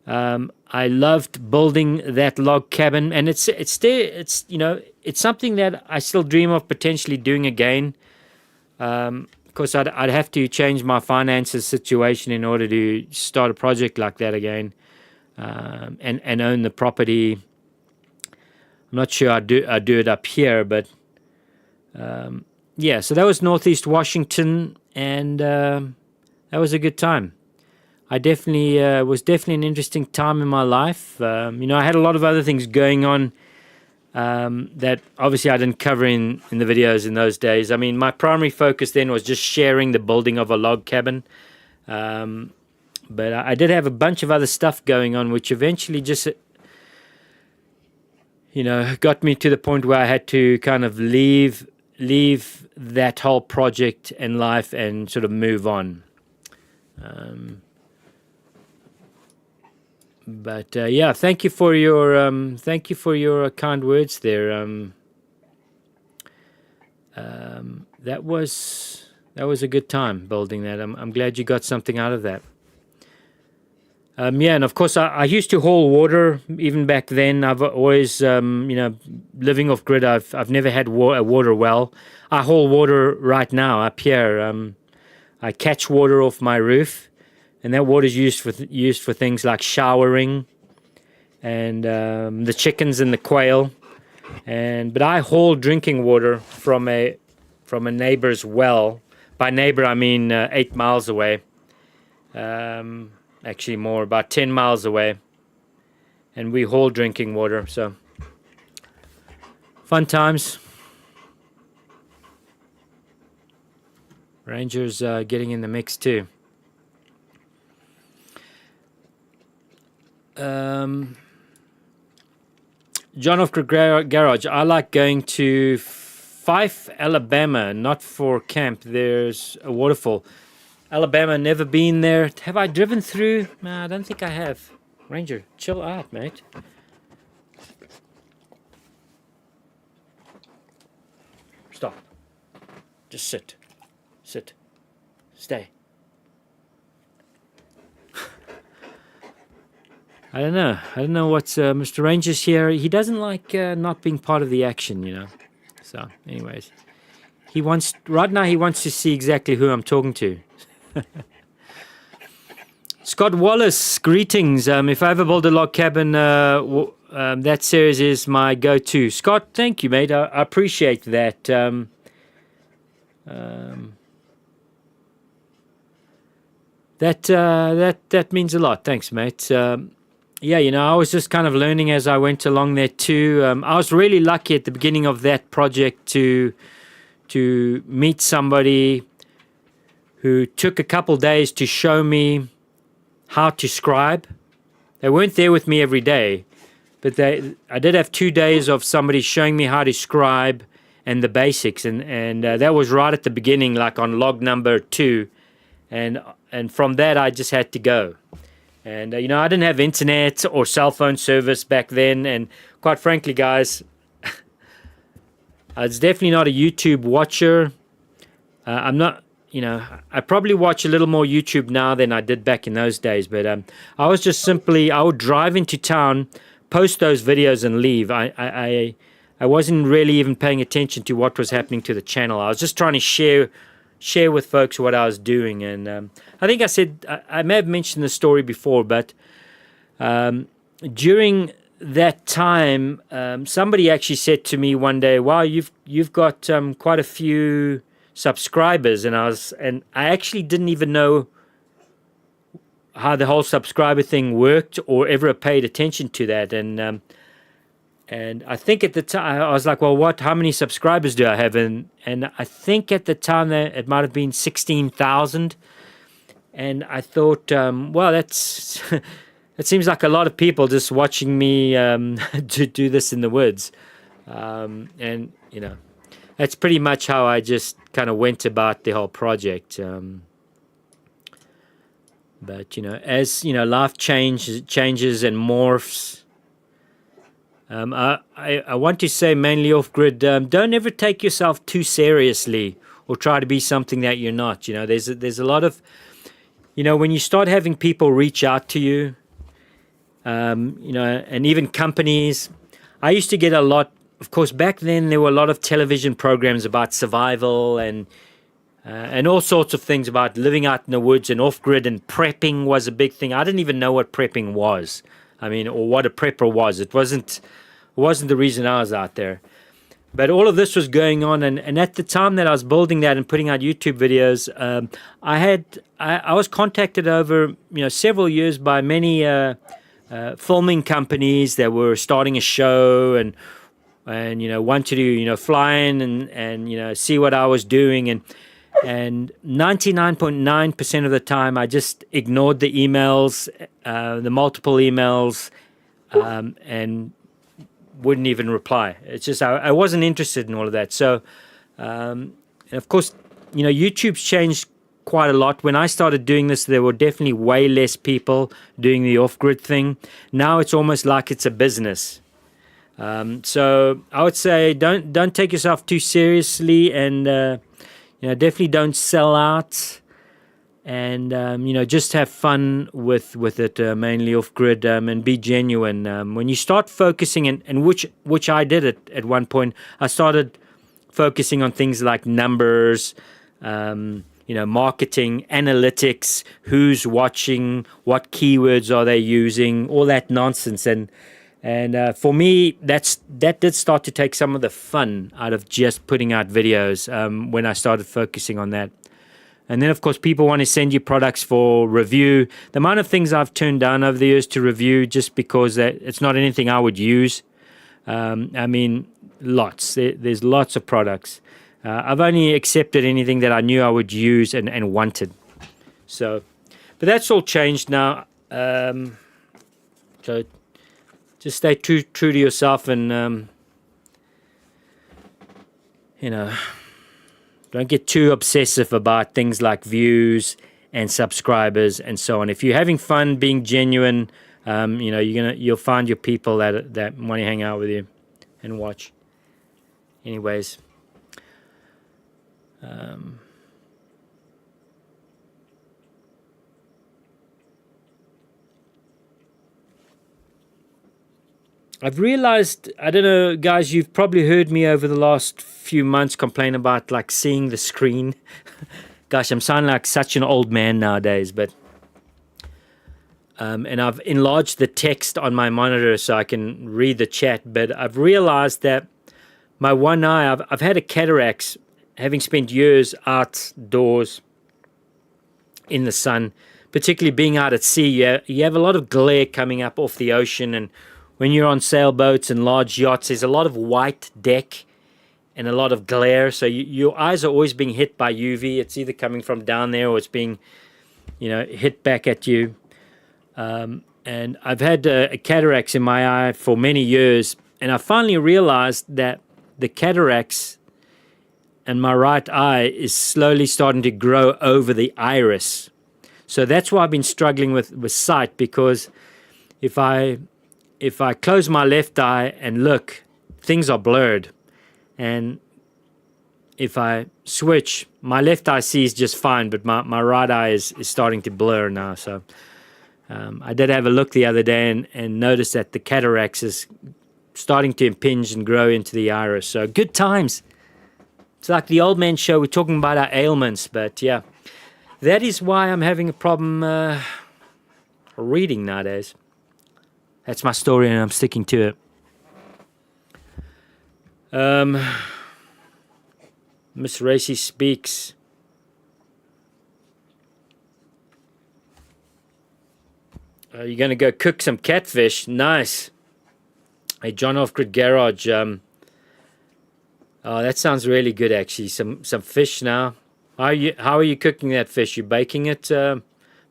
I loved building that log cabin, and it's something that I still dream of potentially doing again. Of course, I'd have to change my finances situation in order to start a project like that again, and own the property. I'm not sure I'd do it up here, but. So that was Northeast Washington, and that was a good time. I definitely was an interesting time in my life. I had a lot of other things going on that obviously I didn't cover in the videos in those days. I mean, my primary focus then was just sharing the building of a log cabin. But I did have a bunch of other stuff going on, which eventually just, got me to the point where I had to kind of leave that whole project and life and sort of move on. Thank you for your kind words there. That was a good time building that. I'm glad you got something out of that. And of course I used to haul water even back then. I've always, living off grid, I've never had a water well. I haul water right now up here. I catch water off my roof, and that water is used for things like showering and the chickens and the quail. But I haul drinking water from a neighbor's well. By neighbor, I mean 8 miles away. Actually more, about 10 miles away. And we haul drinking water, so fun times. Rangers getting in the mix too. John Ofker Garage, I like going to Fife, Alabama, not for camp. There's a waterfall. Alabama, never been there. Have I driven through? No, I don't think I have. Ranger, chill out, mate. Stop. Just sit. Sit. Stay. I don't know. I don't know what's Mr. Ranger's here. He doesn't like not being part of the action, you know. So, anyways, right now he wants to see exactly who I'm talking to. Scott Wallace, greetings. If I ever build a log cabin, that series is my go-to. Scott, thank you, mate. I appreciate that. That means a lot. Thanks, mate. Yeah, you know, I was just kind of learning as I went along there too. I was really lucky at the beginning of that project to meet somebody who took a couple days to show me how to scribe. They weren't there with me every day, but I did have 2 days of somebody showing me how to scribe and the basics, and that was right at the beginning, like on log number 2, and from that I just had to go. And, you know, I didn't have internet or cell phone service back then. And quite frankly, guys, I was definitely not a YouTube watcher. I'm not, you know, I probably watch a little more YouTube now than I did back in those days. But I was just simply, I would drive into town, post those videos and leave. I wasn't really even paying attention to what was happening to the channel. I was just trying to share with folks what I was doing. And I think I said, I may have mentioned the story before, but during that time, somebody actually said to me one day, wow, you've got quite a few subscribers. And I actually didn't even know how the whole subscriber thing worked or ever paid attention to that. And I think at the time, I was like, well, how many subscribers do I have? And I think at the time that it might have been 16,000. And I thought, well, it seems like a lot of people just watching me do this in the woods. And, you know, that's pretty much how I just kind of went about the whole project. But, you know, as, you know, life changes and morphs, I want to say mainly off-grid, don't ever take yourself too seriously or try to be something that you're not. You know, there's a lot of, you know, when you start having people reach out to you, you know, and even companies. I used to get a lot, of course, back then there were a lot of television programs about survival and all sorts of things about living out in the woods and off-grid, and prepping was a big thing. I didn't even know what prepping was. I mean, or what a prepper was. It wasn't the reason I was out there. But all of this was going on, and at the time that I was building that and putting out YouTube videos, I was contacted over, you know, several years by many filming companies that were starting a show and you know, wanted to, you know, fly in and you know, see what I was doing, and 99.9% of the time I just ignored the emails, the multiple emails, and wouldn't even reply. It's just I wasn't interested in all of that. So, and of course, you know, YouTube's changed quite a lot. When I started doing this, there were definitely way less people doing the off-grid thing. Now it's almost like it's a business. So I would say don't take yourself too seriously, and you know, definitely don't sell out. And you know, just have fun with it, mainly off grid, and be genuine. When you start focusing, and which I did at one point, I started focusing on things like numbers, you know, marketing, analytics, who's watching, what keywords are they using, all that nonsense. And for me, that did start to take some of the fun out of just putting out videos when I started focusing on that. And then, of course, people want to send you products for review. The amount of things I've turned down over the years to review just because it's not anything I would use. I mean, lots. There's lots of products. I've only accepted anything that I knew I would use and wanted. So, but that's all changed now. So just stay true to yourself, and, you know, don't get too obsessive about things like views and subscribers and so on. If you're having fun, being genuine, you know, you'll find your people that want to hang out with you and watch. Anyways, I've realized, I don't know, guys, you've probably heard me over the last few months complain about like seeing the screen. Gosh, I'm sounding like such an old man nowadays, but and I've enlarged the text on my monitor so I can read the chat, but I've realized that my one eye, I've had a cataract, having spent years outdoors in the sun, particularly being out at sea. You have a lot of glare coming up off the ocean, and when you're on sailboats and large yachts, there's a lot of white deck and a lot of glare. So your eyes are always being hit by UV. It's either coming from down there or it's being, hit back at you. And I've had a cataracts in my eye for many years, and I finally realized that the cataracts in my right eye is slowly starting to grow over the iris. So that's why I've been struggling with sight, because if I close my left eye and look, things are blurred. And if I switch, my left eye sees just fine, but my right eye is starting to blur now. So I did have a look the other day and noticed that the cataracts is starting to impinge and grow into the iris. So good times. It's like the old man show. We're talking about our ailments, but yeah. That is why I'm having a problem reading nowadays. That's my story, and I'm sticking to it. Miss Racy speaks. You're going to go cook some catfish. Nice. Hey, John Off-Grid Garage. Oh, that sounds really good, actually. Some fish now. How are you cooking that fish? You baking it,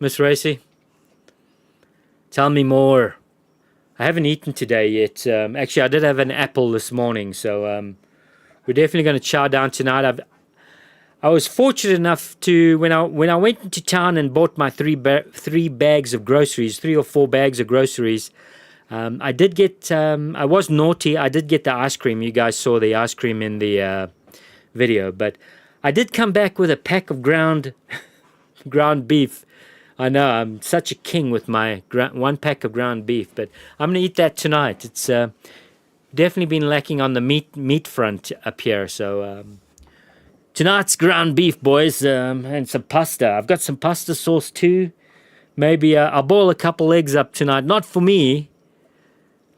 Miss Racy? Tell me more. I haven't eaten today yet. Actually, I did have an apple this morning, so we're definitely going to chow down tonight. I was fortunate enough to when I went into town and bought my three bags of groceries, 3 or 4 bags of groceries. I did get. I was naughty. I did get the ice cream. You guys saw the ice cream in the video, but I did come back with a pack of ground beef. I know I'm such a king with my 1 pack of ground beef, but I'm gonna eat that tonight. It's definitely been lacking on the meat front up here. So tonight's ground beef, boys, and some pasta. I've got some pasta sauce too. Maybe I'll boil a couple eggs up tonight. Not for me.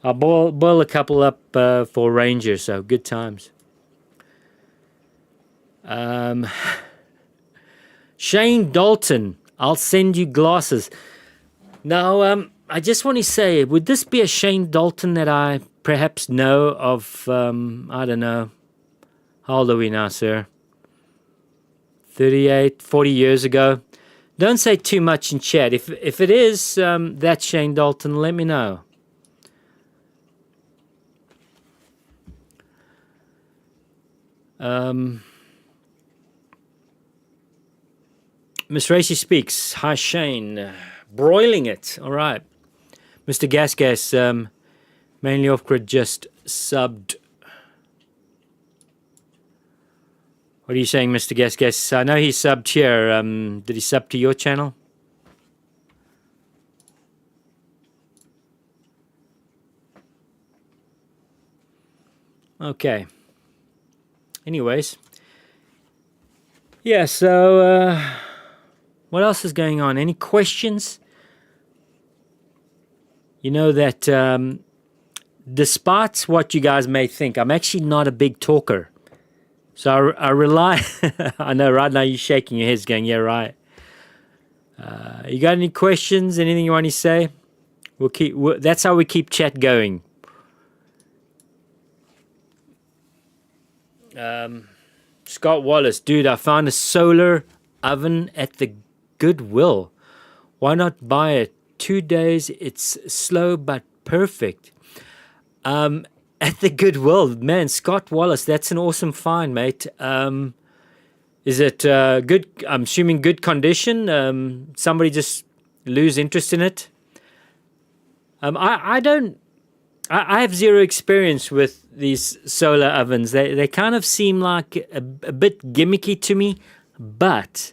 I'll boil a couple up for Ranger. So good times. Shane Dalton, I'll send you glasses. Now, I just want to say, would this be a Shane Dalton that I perhaps know of? I don't know. How old are we now, sir? 38, 40 years ago. Don't say too much in chat. If it is that Shane Dalton, let me know. Miss Racy speaks. Hi, Shane. Broiling it. All right. Mr. Gas, mainly off-grid, just subbed. What are you saying, Mr. Gas? I know he subbed here. Did he sub to your channel? Okay. Anyways. Yeah, so what else is going on? Any questions? You know that despite what you guys may think, I'm actually not a big talker. So I rely, I know right now you're shaking your heads going, yeah, right. You got any questions, anything you want to say? That's how we keep chat going. Scott Wallace, dude, I found a solar oven at the Goodwill. Why not buy it? 2 days, it's slow but perfect. At the Goodwill, man, Scott Wallace, that's an awesome find, mate. Is it good? I'm assuming good condition. Somebody just lose interest in it. I don't. I have zero experience with these solar ovens. They kind of seem like a bit gimmicky to me. But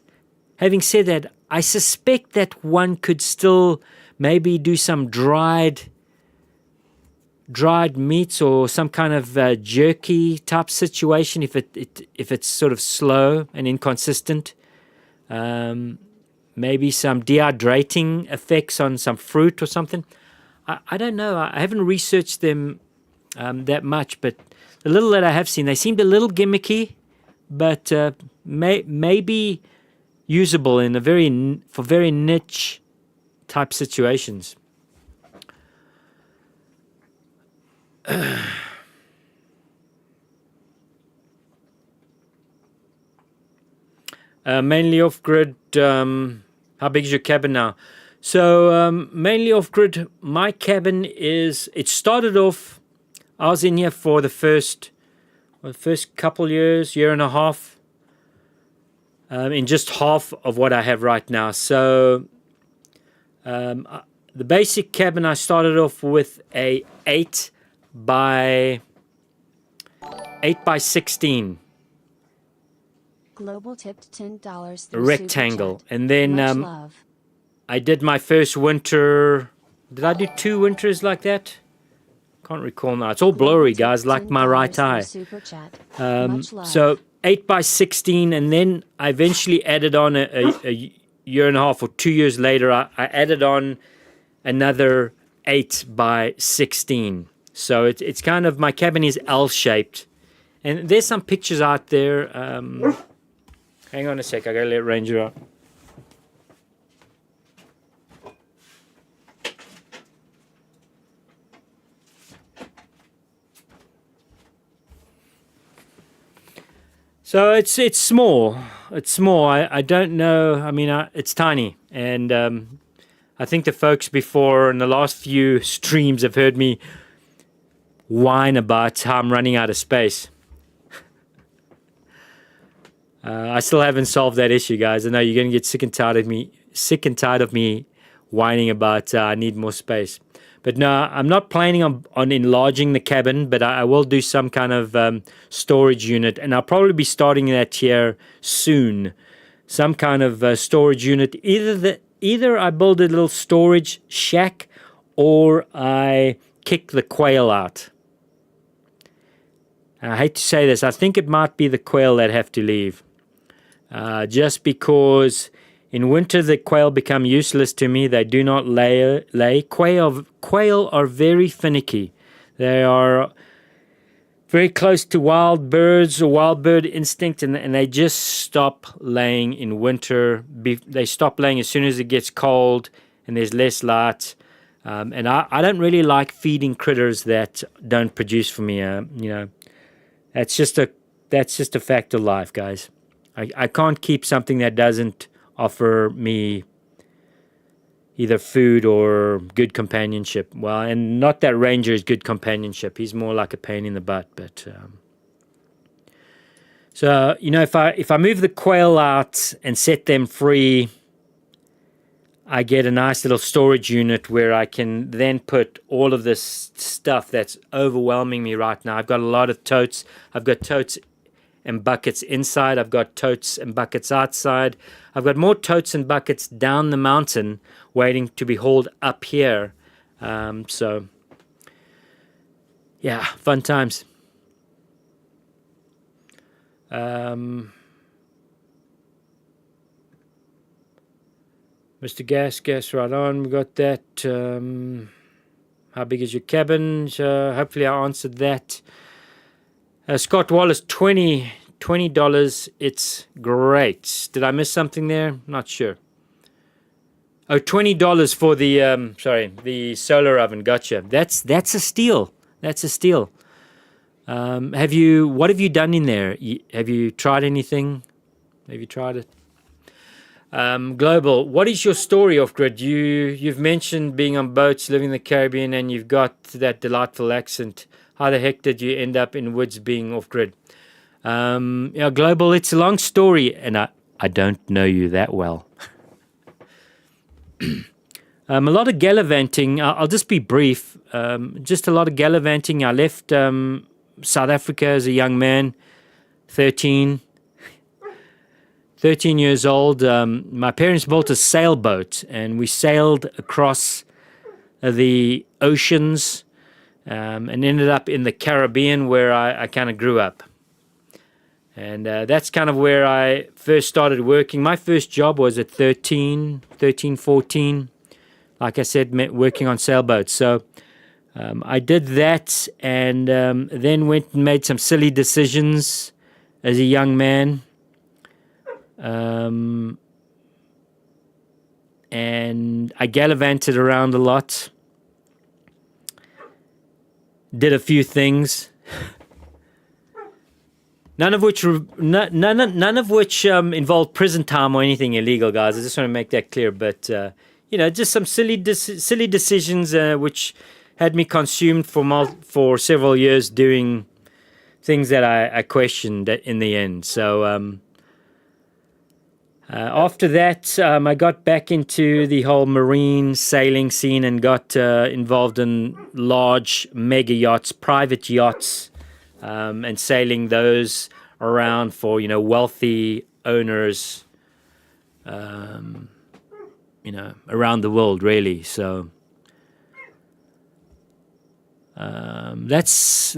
having said that, I suspect that one could still maybe do some dried dried meats or some kind of jerky type situation if it's sort of slow and inconsistent. Maybe some dehydrating effects on some fruit or something. I don't know. I haven't researched them that much, but the little that I have seen, they seemed a little gimmicky, but maybe usable in for very niche type situations. Mainly off-grid. How big is your cabin now? So mainly off-grid. My cabin it started off, I was in here for the first couple years, year and a half, in just half of what I have right now. So the basic cabin, I started off with a 8 by 16 Global tipped $10 rectangle, and then I did my first winter. Did I do 2 winters like that? Can't recall now. It's all blurry, guys, like my right eye. So 8 by 16, and then I eventually added on a year and a half or 2 years later, I added on another 8 by 16. So it's kind of, my cabin is L-shaped. And there's some pictures out there. Hang on a sec, I gotta let Ranger out. So it's small. It's small. I don't know. I mean, it's tiny. And I think the folks before in the last few streams have heard me whine about how I'm running out of space. I still haven't solved that issue, guys. I know you're going to get sick and tired of me whining about I need more space. But no, I'm not planning on enlarging the cabin, but I will do some kind of storage unit, and I'll probably be starting that here soon. Some kind of storage unit. Either I build a little storage shack, or I kick the quail out. I hate to say this. I think it might be the quail that have to leave. Just because in winter the quail become useless to me. They do not lay. Quail are very finicky. They are very close to wild birds or wild bird instinct, and they just stop laying in winter. They stop laying as soon as it gets cold and there's less light. And I don't really like feeding critters that don't produce for me. That's just a fact of life, guys. I can't keep something that doesn't offer me either food or good companionship. Well, and not that Ranger is good companionship. He's more like a pain in the butt. But so if I move the quail out and set them free, I get a nice little storage unit where I can then put all of this stuff that's overwhelming me right now. I've got a lot of totes. I've got totes and buckets inside. I've got totes and buckets outside. I've got more totes and buckets down the mountain waiting to be hauled up here. So, yeah, fun times. Mr. Gas, right on. We got that. How big is your cabin? Hopefully I answered that. Scott Wallace, $20. It's great. Did I miss something there? Not sure. Oh, $20 for the solar oven. Gotcha. That's a steal. That's a steal. What have you done in there? Have you tried anything? Have you tried it? Global, what is your story off-grid? You've mentioned being on boats, living in the Caribbean, and you've got that delightful accent. How the heck did you end up in woods being off-grid? Global, it's a long story, and I don't know you that well. A lot of gallivanting. I'll just be brief. Just a lot of gallivanting. I left South Africa as a young man, 13 years old. My parents built a sailboat, and we sailed across the oceans and ended up in the Caribbean where I kind of grew up. And that's kind of where I first started working. My first job was at 13, 14. Like I said, working on sailboats. So I did that, and then went and made some silly decisions as a young man. And I gallivanted around a lot. Did a few things. None of which involved prison time or anything illegal, guys. I just want to make that clear. But just some silly decisions which had me consumed for several years, doing things that I questioned in the end. So after that, I got back into the whole marine sailing scene and got involved in large mega yachts, private yachts. And sailing those around for wealthy owners, around the world, really. So that's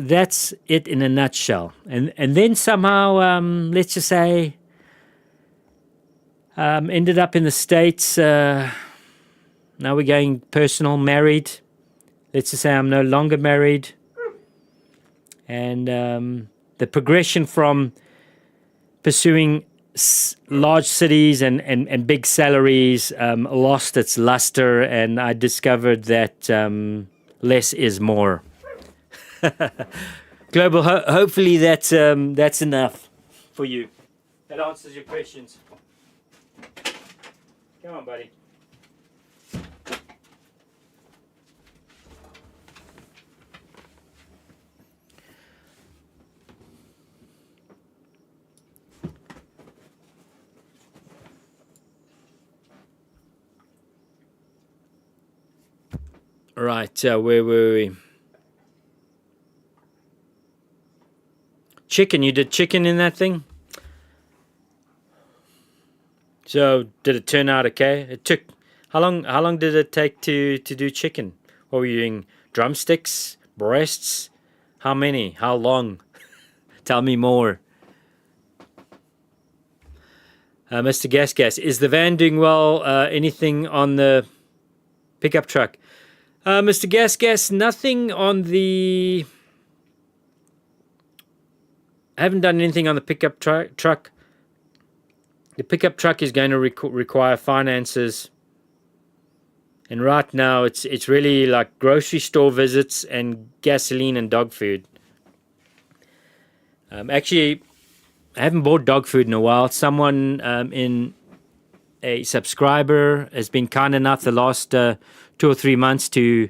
it in a nutshell. And then somehow, let's just say, ended up in the States. Now we're going personal, married. Let's just say I'm no longer married. And the progression from pursuing large cities and big salaries lost its luster, and I discovered that less is more. Global, hopefully that's enough for you. That answers your questions. Come on, buddy. Right, where were we? Chicken, you did chicken in that thing? So did it turn out okay? It took how long did it take to do chicken? What were you doing? Drumsticks? Breasts? How many? How long? Tell me more. Mr. Gas, is the van doing well? Anything on the pickup truck? Mr. Gas, nothing on the... I haven't done anything on the pickup truck. The pickup truck is going to require finances. And right now, it's really like grocery store visits and gasoline and dog food. Actually, I haven't bought dog food in a while. Someone in a subscriber has been kind enough the last 2 or 3 months to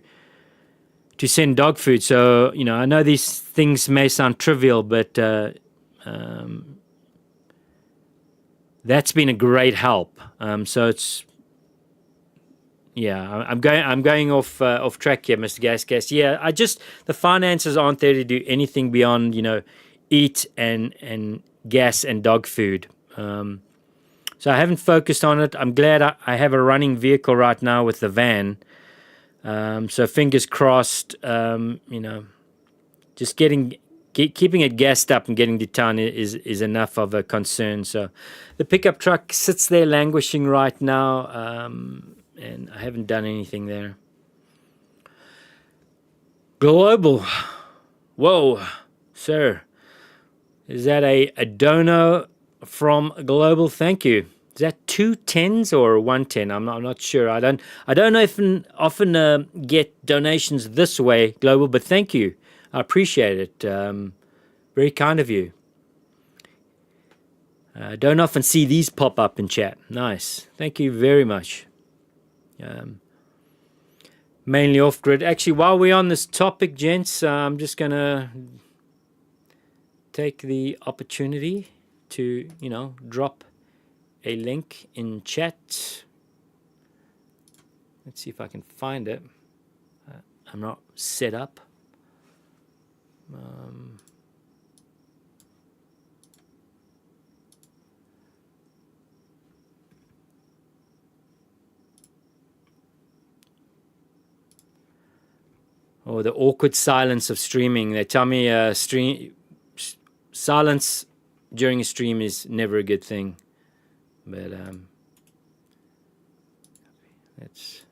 send dog food. So, I know these things may sound trivial, but that's been a great help. So it's, yeah, I'm going off track here, Mr. Gas. Yeah, the finances aren't there to do anything beyond, eat and gas and dog food. So I haven't focused on it. I'm glad I have a running vehicle right now with the van. So fingers crossed, just keeping it gassed up and getting to town is enough of a concern. So the pickup truck sits there languishing right now, and I haven't done anything there. Global. Whoa, sir. Is that a dono from Global? Thank you. Is that 2 10s or 1 10? I'm not sure. I don't often get donations this way, Global, but thank you. I appreciate it. Very kind of you. Don't often see these pop up in chat. Nice. Thank you very much. Mainly off-grid. Actually, while we're on this topic, gents, I'm just going to take the opportunity to, drop a link in chat. Let's see if I can find it. I'm not set up. or the awkward silence of streaming. They tell me silence during a stream is never a good thing. But that's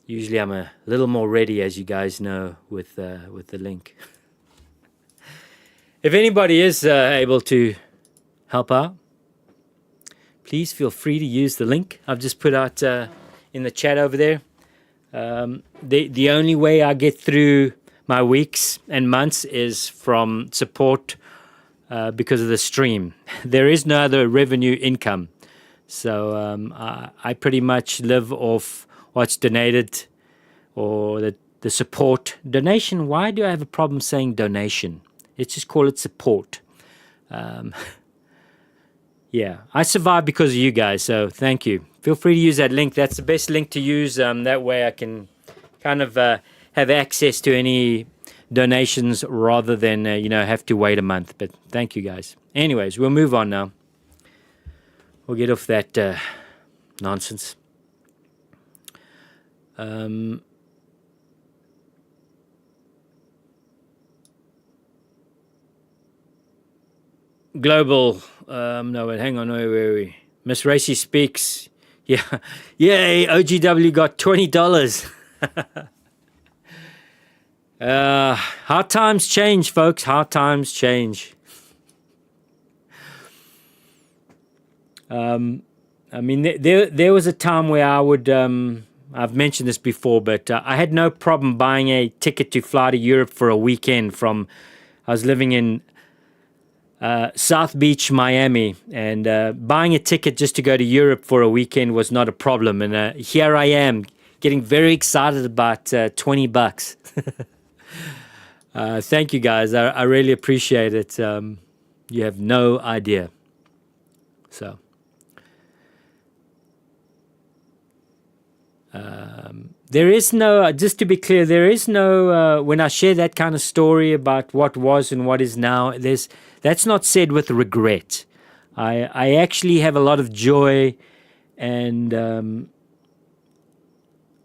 usually I'm a little more ready, as you guys know, with the link. If anybody is able to help out, please feel free to use the link I've just put out in the chat over there. The only way I get through my weeks and months is from support because of the stream. There is no other revenue income. So I pretty much live off what's donated or the support. Donation, why do I have a problem saying donation? Let's just call it support. Yeah, I survive because of you guys, so thank you. Feel free to use that link. That's the best link to use. That way I can kind of have access to any donations rather than, have to wait a month. But thank you guys. Anyways, we'll move on now. We'll get off that nonsense. Global, no, wait, hang on, where are we? Miss Racy speaks. Yeah, yay, OGW got $20. Hard times change, folks, hard times change. I mean, there was a time where I would, I've mentioned this before, but I had no problem buying a ticket to fly to Europe for a weekend I was living in South Beach, Miami, and buying a ticket just to go to Europe for a weekend was not a problem. And here I am getting very excited about $20. Thank you guys. I really appreciate it. You have no idea. So. There is no, just to be clear, there is no, when I share that kind of story about what was and what is now, that's not said with regret. I actually have a lot of joy, and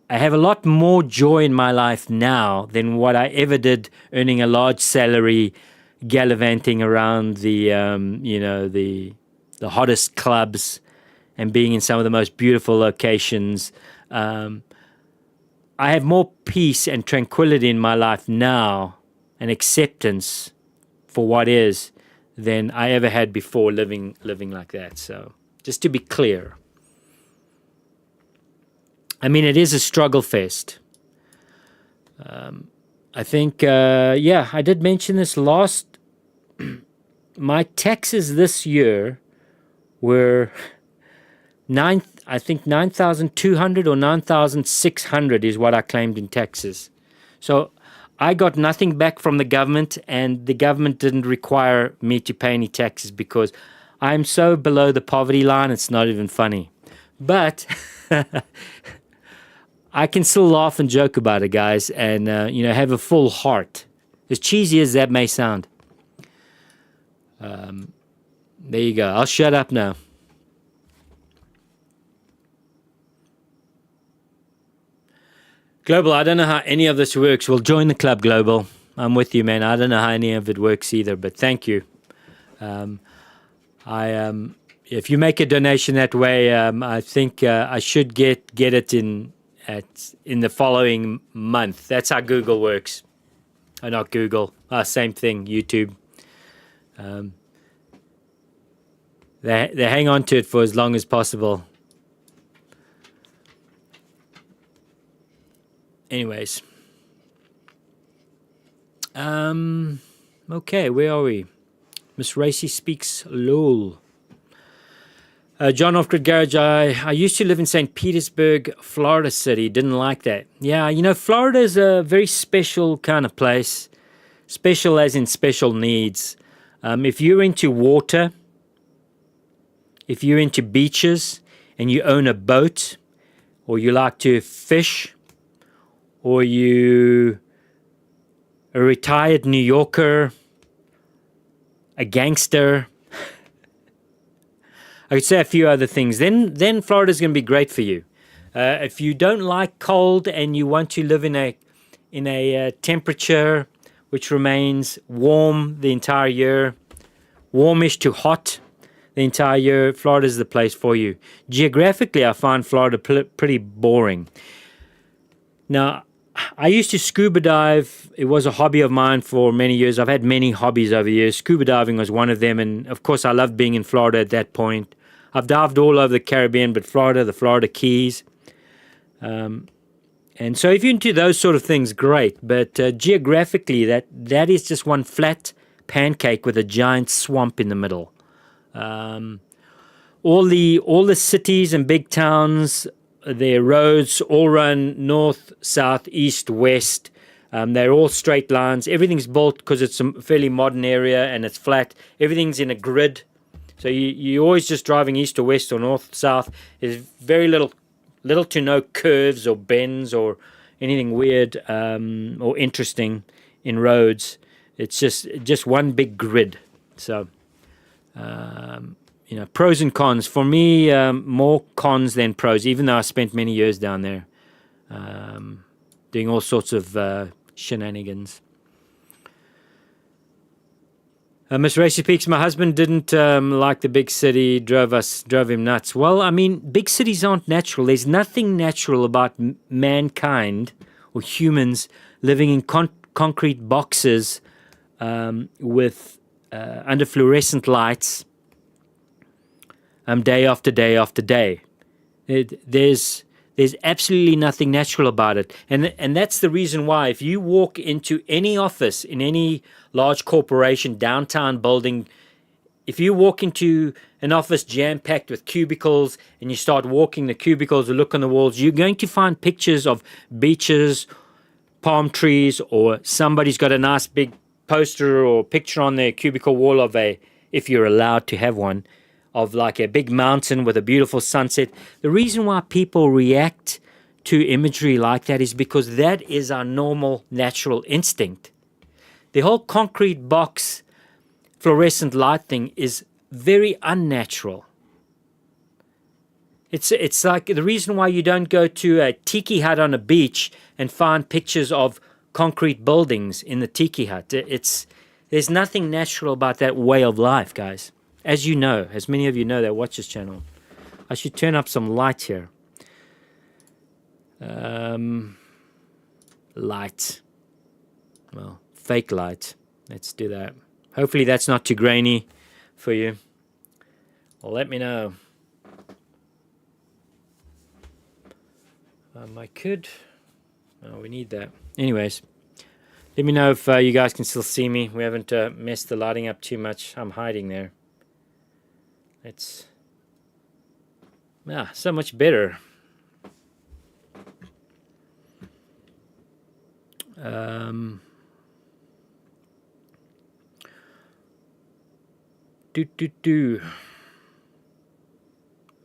I have a lot more joy in my life now than what I ever did earning a large salary, gallivanting around the hottest clubs and being in some of the most beautiful locations. I have more peace and tranquility in my life now and acceptance for what is than I ever had before living like that. So just to be clear, I mean, it is a struggle fest. I think, I did mention this last. My taxes this year were 9,200 or 9,600 is what I claimed in taxes. So I got nothing back from the government, and the government didn't require me to pay any taxes because I'm so below the poverty line, it's not even funny. But I can still laugh and joke about it, guys, and have a full heart. As cheesy as that may sound. There you go. I'll shut up now. Global, I don't know how any of this works. Well, join the club, Global. I'm with you, man. I don't know how any of it works either, but thank you. If you make a donation that way, I think I should get it in the following month. That's how Google works. Oh, not Google. Same thing, YouTube. They hang on to it for as long as possible. Anyways. Okay, where are we? Miss Racy speaks LOL. John Off-Grid Garage, I used to live in St. Petersburg, Florida City. Didn't like that. Yeah, Florida is a very special kind of place. Special as in special needs. If you're into water, if you're into beaches, and you own a boat, or you like to fish, or you a retired New Yorker, a gangster, I could say a few other things, then Florida's going to be great for you. If you don't like cold and you want to live in a temperature which remains warm the entire year, warmish to hot the entire year, Florida is the place for you. Geographically, I find Florida pretty boring. Now, I used to scuba dive. It was a hobby of mine for many years. I've had many hobbies over the years. Scuba diving was one of them. And of course, I loved being in Florida at that point. I've dived all over the Caribbean, but Florida, the Florida Keys. And so if you're into those sort of things, great. But geographically, that is just one flat pancake with a giant swamp in the middle. All the cities and big towns, their roads all run north, south, east, west. They're all straight lines. Everything's built because it's a fairly modern area and it's flat. Everything's in a grid. So you're always just driving east or west or north, south. There's very little to no curves or bends or anything weird or interesting in roads. It's just one big grid. So, pros and cons. For me, more cons than pros, even though I spent many years down there doing all sorts of shenanigans. Miss Racy Peaks, my husband didn't like the big city, drove him nuts. Well, I mean, big cities aren't natural. There's nothing natural about mankind or humans living in concrete boxes with under fluorescent lights day after day after day. There's absolutely nothing natural about it. And that's the reason why if you walk into any office in any large corporation, downtown building, if you walk into an office jam-packed with cubicles and you start walking the cubicles or look on the walls, you're going to find pictures of beaches, palm trees, or somebody's got a nice big poster or picture on their cubicle wall of if you're allowed to have one, of like a big mountain with a beautiful sunset. The reason why people react to imagery like that is because that is our normal natural instinct. The whole concrete box fluorescent light thing is very unnatural. It's like the reason why you don't go to a tiki hut on a beach and find pictures of concrete buildings in the tiki hut. There's nothing natural about that way of life, guys. As you know, as many of you know that watch this channel. I should turn up some light here. Light. Well, fake light. Let's do that. Hopefully that's not too grainy for you. Well, let me know. I could. Oh, we need that. Anyways, let me know if you guys can still see me. We haven't messed the lighting up too much. I'm hiding there. It's so much better.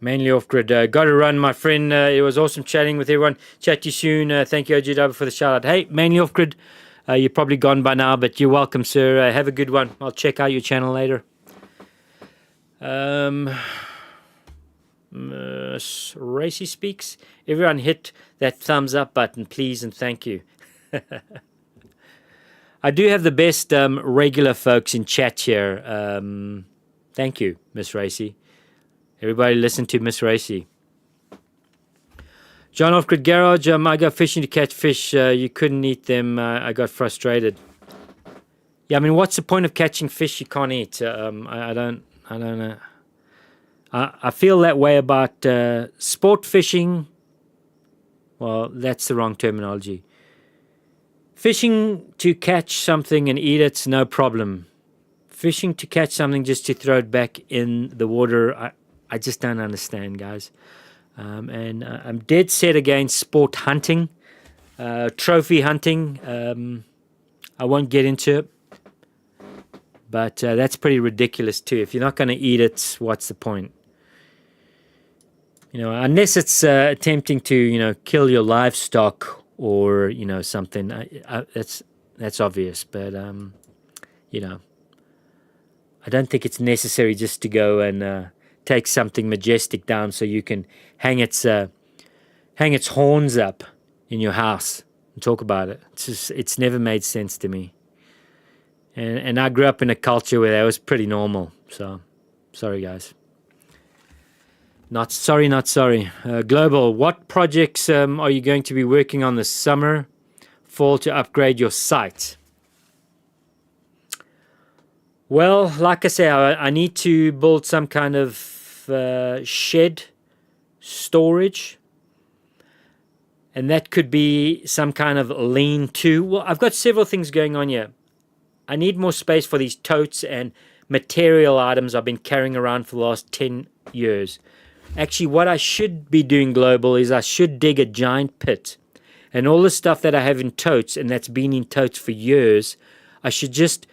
Mainly off grid. Got to run, my friend. It was awesome chatting with everyone. Chat to you soon. Thank you, OGW, for the shout out. Hey, mainly off grid. You're probably gone by now, but you're welcome, sir. Have a good one. I'll check out your channel later. Racy Speaks. Everyone hit that thumbs up button, please, and thank you. I do have the best regular folks in chat here. Thank you, Miss Racy. Everybody listen to Miss Racy. John Off-Grid Garage, I go fishing to catch fish. You couldn't eat them. I got frustrated. Yeah, I mean, what's the point of catching fish you can't eat? I don't know. I feel that way about sport fishing. Well, that's the wrong terminology. Fishing to catch something and eat it's no problem. Fishing to catch something just to throw it back in the water, I just don't understand, guys. And I'm dead set against sport hunting, trophy hunting. I won't get into it. But that's pretty ridiculous too. If you're not going to eat it, what's the point? Unless it's attempting to, kill your livestock or, something. That's obvious. But, I don't think it's necessary just to go and take something majestic down so you can hang its hang its horns up in your house and talk about it. It's never made sense to me. And I grew up in a culture where that was pretty normal. So, sorry guys. Not sorry. Global, what projects are you going to be working on this summer, fall to upgrade your site? Well, like I say, I need to build some kind of shed storage. And that could be some kind of lean-to. Well, I've got several things going on here. I need more space for these totes and material items I've been carrying around for the last 10 years. Actually, what I should be doing, Global, is I should dig a giant pit. And all the stuff that I have in totes, and that's been in totes for years, I should just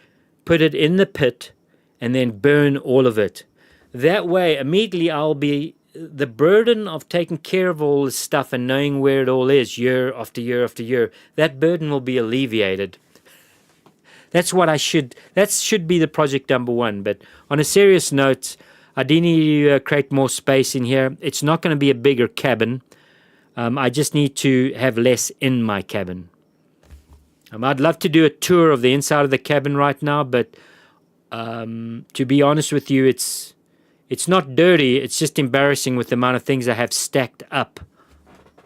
put it in the pit and then burn all of it. That way, immediately I'll be... the burden of taking care of all this stuff and knowing where it all is year after year after year, that burden will be alleviated. That should be the project number one. But on a serious note, I do need to create more space in here. It's not going to be a bigger cabin. I just need to have less in my cabin. I'd love to do a tour of the inside of the cabin right now, but to be honest with you, it's not dirty. It's just embarrassing with the amount of things I have stacked up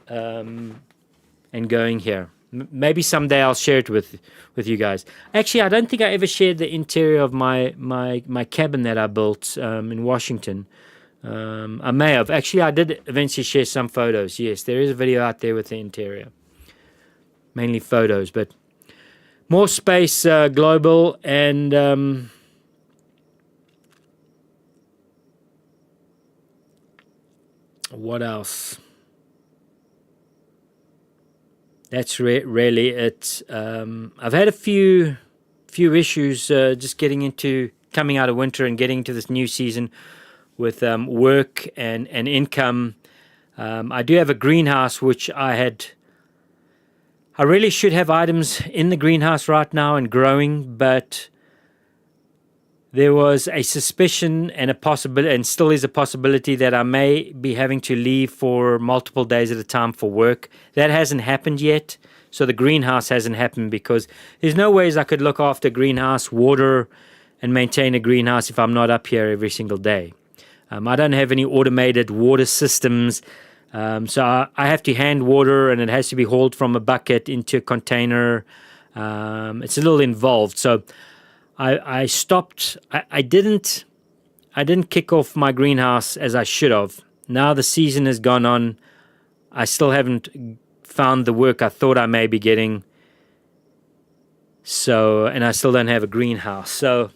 and going here. Maybe someday I'll share it with you guys. Actually, I don't think I ever shared the interior of my cabin that I built in Washington. I may have. Actually, I did eventually share some photos. Yes, there is a video out there with the interior. Mainly photos, but more space, Global, and... what else? That's really it. I've had a few issues just getting into coming out of winter and getting into this new season with work and income. I do have a greenhouse, which I really should have items in the greenhouse right now and growing, but there was a suspicion and a possibility, and still is a possibility, that I may be having to leave for multiple days at a time for work. That hasn't happened yet. So the greenhouse hasn't happened because there's no ways I could look after greenhouse, water, and maintain a greenhouse if I'm not up here every single day. I don't have any automated water systems. So I have to hand water, and it has to be hauled from a bucket into a container. It's a little involved. So I stopped. I didn't kick off my greenhouse as I should have. Now the season has gone on. I still haven't found the work I thought I may be getting. So, and I still don't have a greenhouse. So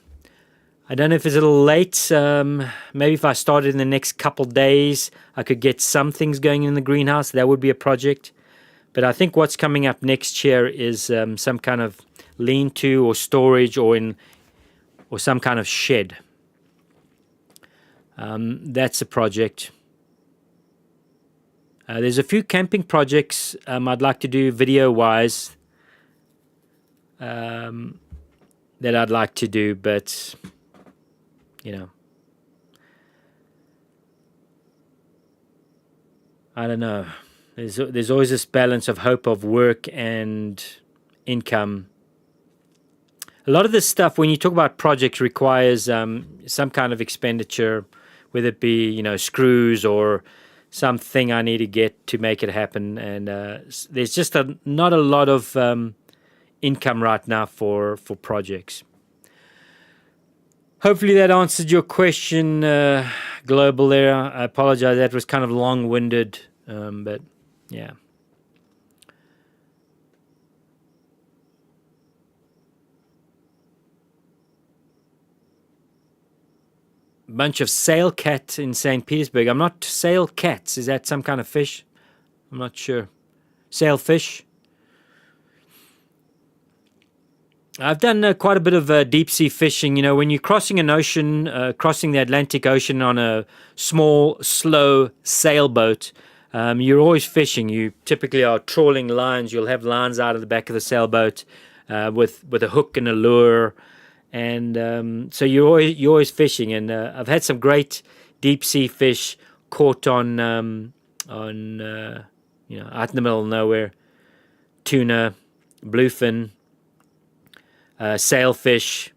I don't know if it's a little late. Maybe if I started in the next couple days, I could get some things going in the greenhouse. That would be a project. But I think what's coming up next year is some kind of lean-to or storage or some kind of shed. That's a project. There's a few camping projects I'd like to do video-wise that I'd like to do, but I don't know. There's always this balance of hope of work and income. A lot of this stuff, when you talk about projects, requires some kind of expenditure, whether it be screws or something I need to get to make it happen. And there's just not a lot of income right now for projects. Hopefully that answered your question, Global there. I apologize, that was kind of long-winded, but yeah. Bunch of sail cat in St. Petersburg. I'm not sail cats. Is that some kind of fish? I'm not sure. Sailfish. I've done quite a bit of deep sea fishing. When you're crossing an ocean, crossing the Atlantic Ocean on a small, slow sailboat, you're always fishing. You typically are trawling lines. You'll have lines out of the back of the sailboat with a hook and a lure. And so you're always fishing, and I've had some great deep sea fish caught on out in the middle of nowhere. Tuna, bluefin, sailfish,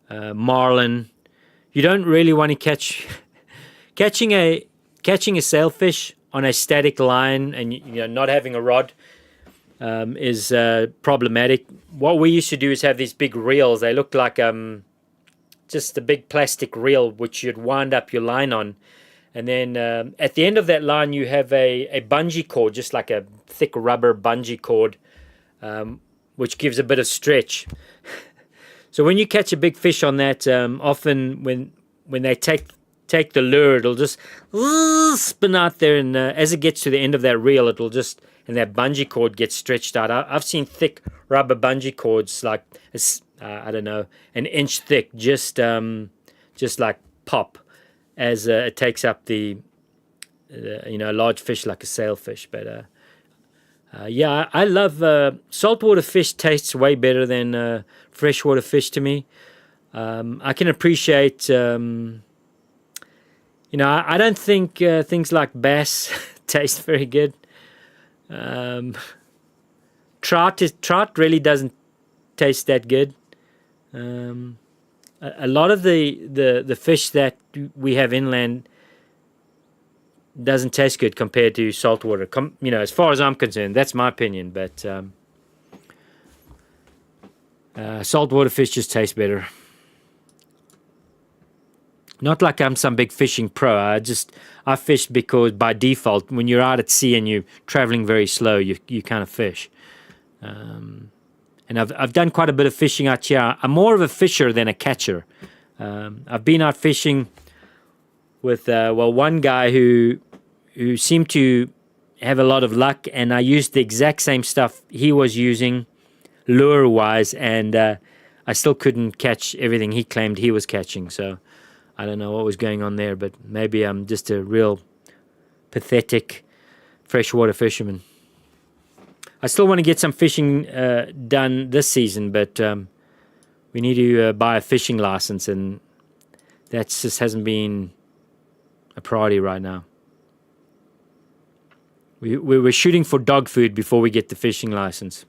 marlin. You don't really want to catching a sailfish on a static line and not having a rod is problematic. What we used to do is have these big reels. They look like just a big plastic reel which you'd wind up your line on, and then at the end of that line you have a bungee cord, just like a thick rubber bungee cord, which gives a bit of stretch. So when you catch a big fish on that, often when they take the lure, it'll just spin out there, and as it gets to the end of that reel, and that bungee cord gets stretched out. I've seen thick rubber bungee cords like I don't know, an inch thick, just like pop as it takes up the a large fish like a sailfish. But yeah, I love saltwater fish. Tastes way better than freshwater fish to me. I can appreciate. I don't think things like bass taste very good. Trout really doesn't taste that good. A lot of the fish that we have inland doesn't taste good compared to saltwater. As far as I'm concerned, that's my opinion. But saltwater fish just taste better. Not like I'm some big fishing pro. I fish because by default, when you're out at sea and you're traveling very slow, you kind of fish. And I've done quite a bit of fishing out here. I'm more of a fisher than a catcher. I've been out fishing with one guy who seemed to have a lot of luck, and I used the exact same stuff he was using lure-wise, and I still couldn't catch everything he claimed he was catching. So I don't know what was going on there, but maybe I'm just a real pathetic freshwater fisherman. I still want to get some fishing done this season, but we need to buy a fishing license, and that just hasn't been a priority right now. We're shooting for dog food before we get the fishing license.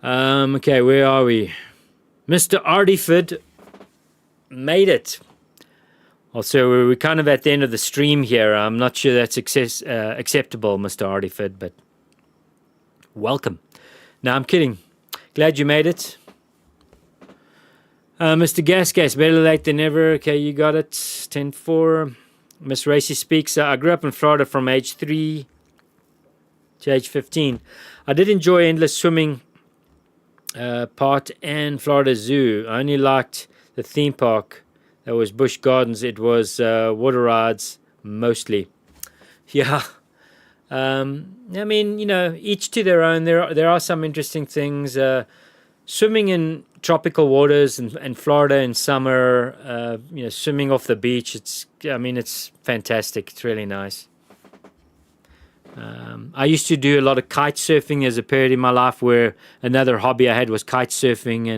Okay, where are we? Mr. Artiford made it. Also, we're kind of at the end of the stream here. I'm not sure that's acceptable, Mr. Artiford, but welcome. No, I'm kidding. Glad you made it. Mr. Gasgas, better late than never. Okay, you got it. 10-4. Miss Racy speaks. I grew up in Florida from age 3 to age 15. I did enjoy endless swimming part and Florida Zoo. I only liked the theme park. That was Busch Gardens. It was water rides mostly. Yeah. I mean, each to their own. There are some interesting things. Swimming in tropical waters and Florida in summer, swimming off the beach. It's fantastic. It's really nice. I used to do a lot of kite surfing. There's a period in my life where another hobby I had was kite surfing,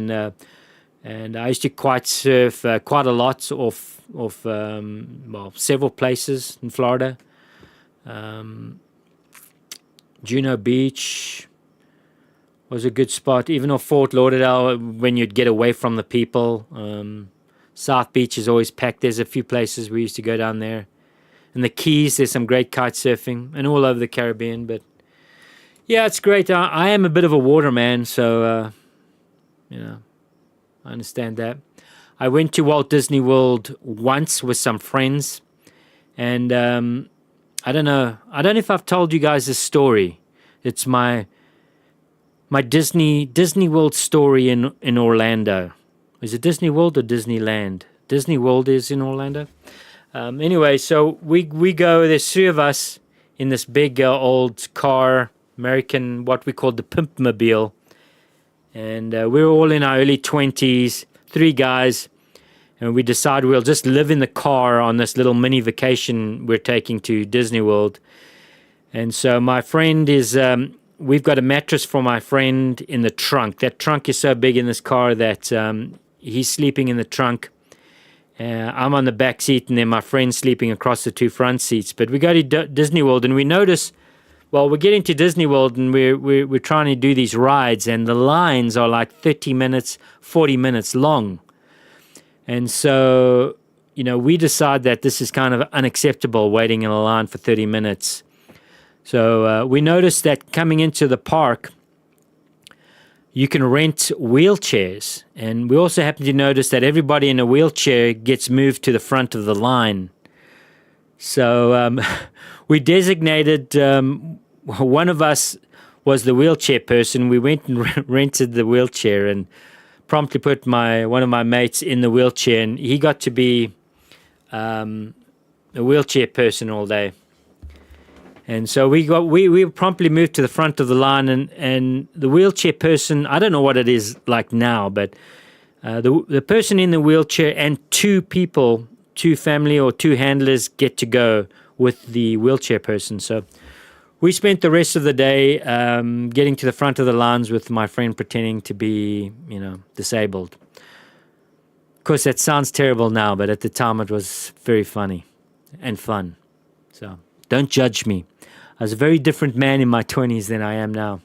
and I used to kite surf quite a lot off several places in Florida. Juno Beach was a good spot, even off Fort Lauderdale when you'd get away from the people. South Beach is always packed. There's a few places we used to go down there. In the Keys, there's some great kite surfing, and all over the Caribbean. But yeah, it's great. I am a bit of a waterman, so I understand that. I went to Walt Disney World once with some friends, and I don't know if I've told you guys this story. It's my Disney World story in Orlando. Is it Disney World or Disneyland? Disney World is in Orlando. Anyway, so we go, there's 3 of us in this big old car, American, what we call the Pimpmobile. And we're all in our early 20s, 3 guys. And we decide we'll just live in the car on this little mini vacation we're taking to Disney World. And so my friend is, we've got a mattress for my friend in the trunk. That trunk is so big in this car that he's sleeping in the trunk. I'm on the back seat, and then my friend's sleeping across the 2 front seats. But we go to Disney World, and we notice well, we're getting to Disney World and we're trying to do these rides, and the lines are like 30 minutes, 40 minutes long. And so, we decide that this is kind of unacceptable, waiting in a line for 30 minutes. So we noticed that coming into the park, you can rent wheelchairs. And we also happen to notice that everybody in a wheelchair gets moved to the front of the line. So we designated, one of us was the wheelchair person. We went and rented the wheelchair and promptly put one of my mates in the wheelchair, and he got to be a wheelchair person all day. And so we promptly moved to the front of the line, and the wheelchair person, I don't know what it is like now, but the person in the wheelchair and two family or two handlers get to go with the wheelchair person. So we spent the rest of the day getting to the front of the lines with my friend pretending to be, disabled. Of course, that sounds terrible now, but at the time it was very funny and fun. So don't judge me. I was a very different man in my 20s than I am now.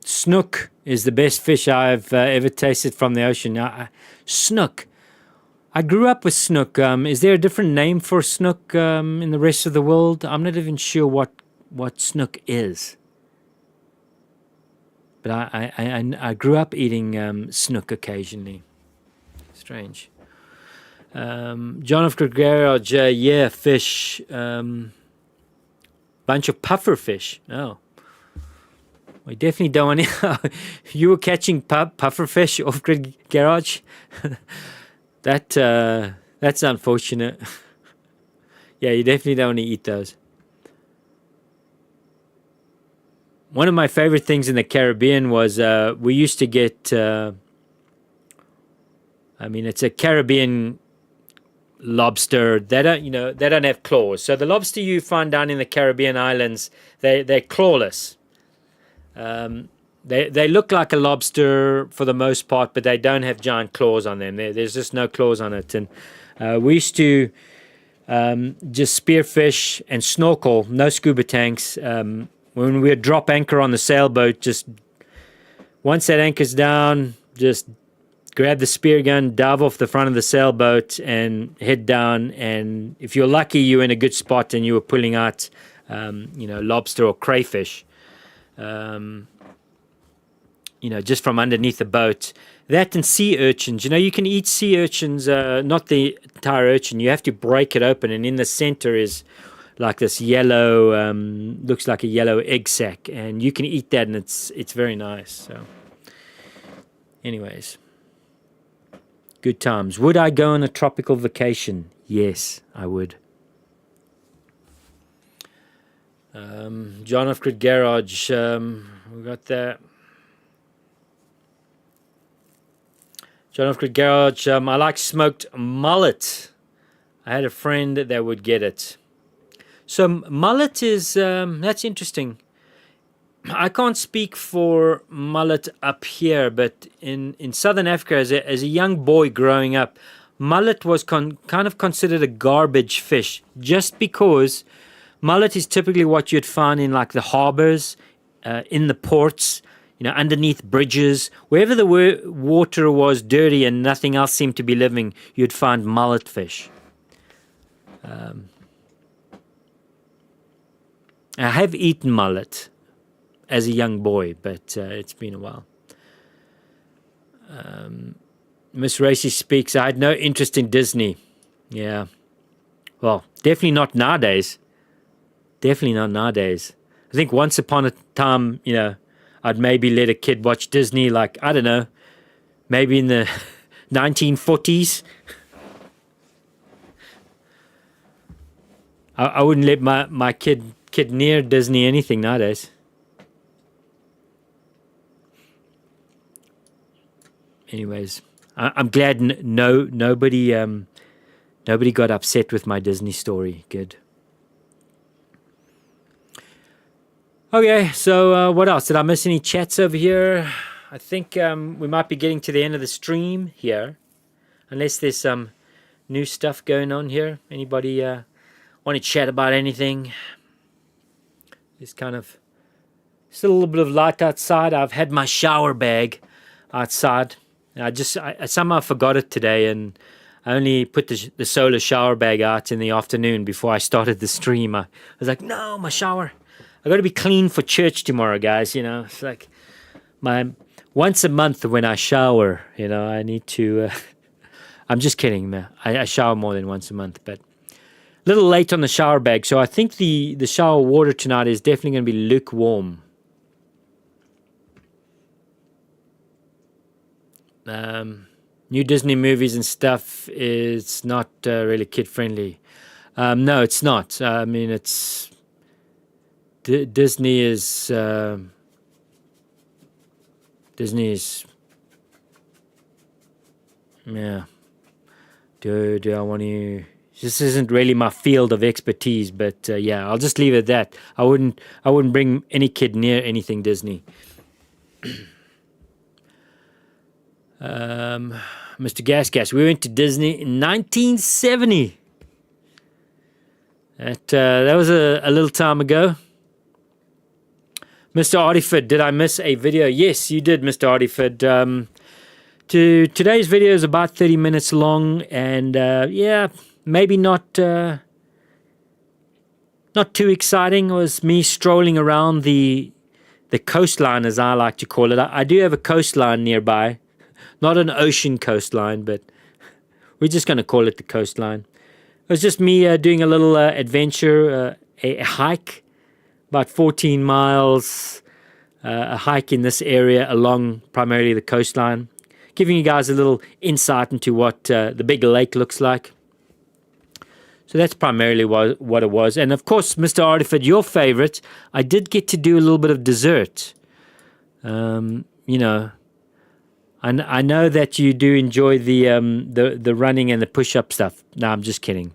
Snook is the best fish I've ever tasted from the ocean. Snook. I grew up with snook. Is there a different name for snook in the rest of the world? I'm not even sure what snook is. But I grew up eating snook occasionally. Strange. John of Garage, yeah, fish. Bunch of puffer fish. Oh. We definitely don't want to. You were catching puffer fish off Grid Garage? That's unfortunate. Yeah, you definitely don't want to eat those. One of my favorite things in the Caribbean was we used to get. It's a Caribbean lobster. They don't have claws. So the lobster you find down in the Caribbean islands, they're clawless. They look like a lobster for the most part, but they don't have giant claws on them. There's just no claws on it. And we used to just spearfish and snorkel, no scuba tanks. When we would drop anchor on the sailboat, just once that anchor's down, just grab the spear gun, dive off the front of the sailboat, and head down. And if you're lucky, you're in a good spot and you were pulling out, lobster or crayfish. Just from underneath the boat. That and sea urchins. You can eat sea urchins, not the entire urchin. You have to break it open, and in the center is like this yellow, looks like a yellow egg sac, and you can eat that, and it's very nice. So, anyways, good times. Would I go on a tropical vacation? Yes, I would. John of Grid Garage, we got that. John of Grid Garage, I like smoked mullet. I had a friend that would get it. So mullet is, that's interesting. I can't speak for mullet up here, but in southern Africa, as a young boy growing up, mullet was kind of considered a garbage fish, just because mullet is typically what you'd find in like the harbors, in the ports, underneath bridges, wherever the water was dirty and nothing else seemed to be living, you'd find mullet fish. I have eaten mullet as a young boy, but it's been a while. Miss Racy speaks, I had no interest in Disney. Yeah. Well, definitely not nowadays. Definitely not nowadays. I think once upon a time, I'd maybe let a kid watch Disney, like, I don't know, maybe in the 1940s. I wouldn't let my kid near Disney anything nowadays. Anyways, I'm glad nobody got upset with my Disney story. Good. Okay, so what else? Did I miss any chats over here? I think we might be getting to the end of the stream here, unless there's some new stuff going on here? Anybody want to chat about anything? It's kind of still a little bit of light outside. I've had my shower bag outside. I somehow forgot it today, and I only put the solar shower bag out in the afternoon before I started the stream. I was like, no, my shower. I got to be clean for church tomorrow, guys. It's like once a month when I shower. I need to. I'm just kidding, man. I shower more than once a month, but a little late on the shower bag. So I think the shower water tonight is definitely going to be lukewarm. New Disney movies and stuff is not really kid friendly. No, it's not. I mean, it's Disney is yeah. Do I want to? This isn't really my field of expertise, but yeah, I'll just leave it at that. I wouldn't bring any kid near anything Disney. Mr. Gas, we went to Disney in 1970. That was a little time ago. Mr. Artiford, did I miss a video? Yes, you did, Mr. Artiford. Today's video is about 30 minutes long, and yeah, maybe not too exciting. It was me strolling around the coastline, as I like to call it. I do have a coastline nearby. Not an ocean coastline, but we're just going to call it the coastline. It was just me doing a little adventure, a hike, about 14 miles, a hike in this area along primarily the coastline, giving you guys a little insight into what the big lake looks like. So that's primarily what it was. And of course, Mr. Artiford, your favorite, I did get to do a little bit of dessert. I know that you do enjoy the running and the push-up stuff. No, I'm just kidding.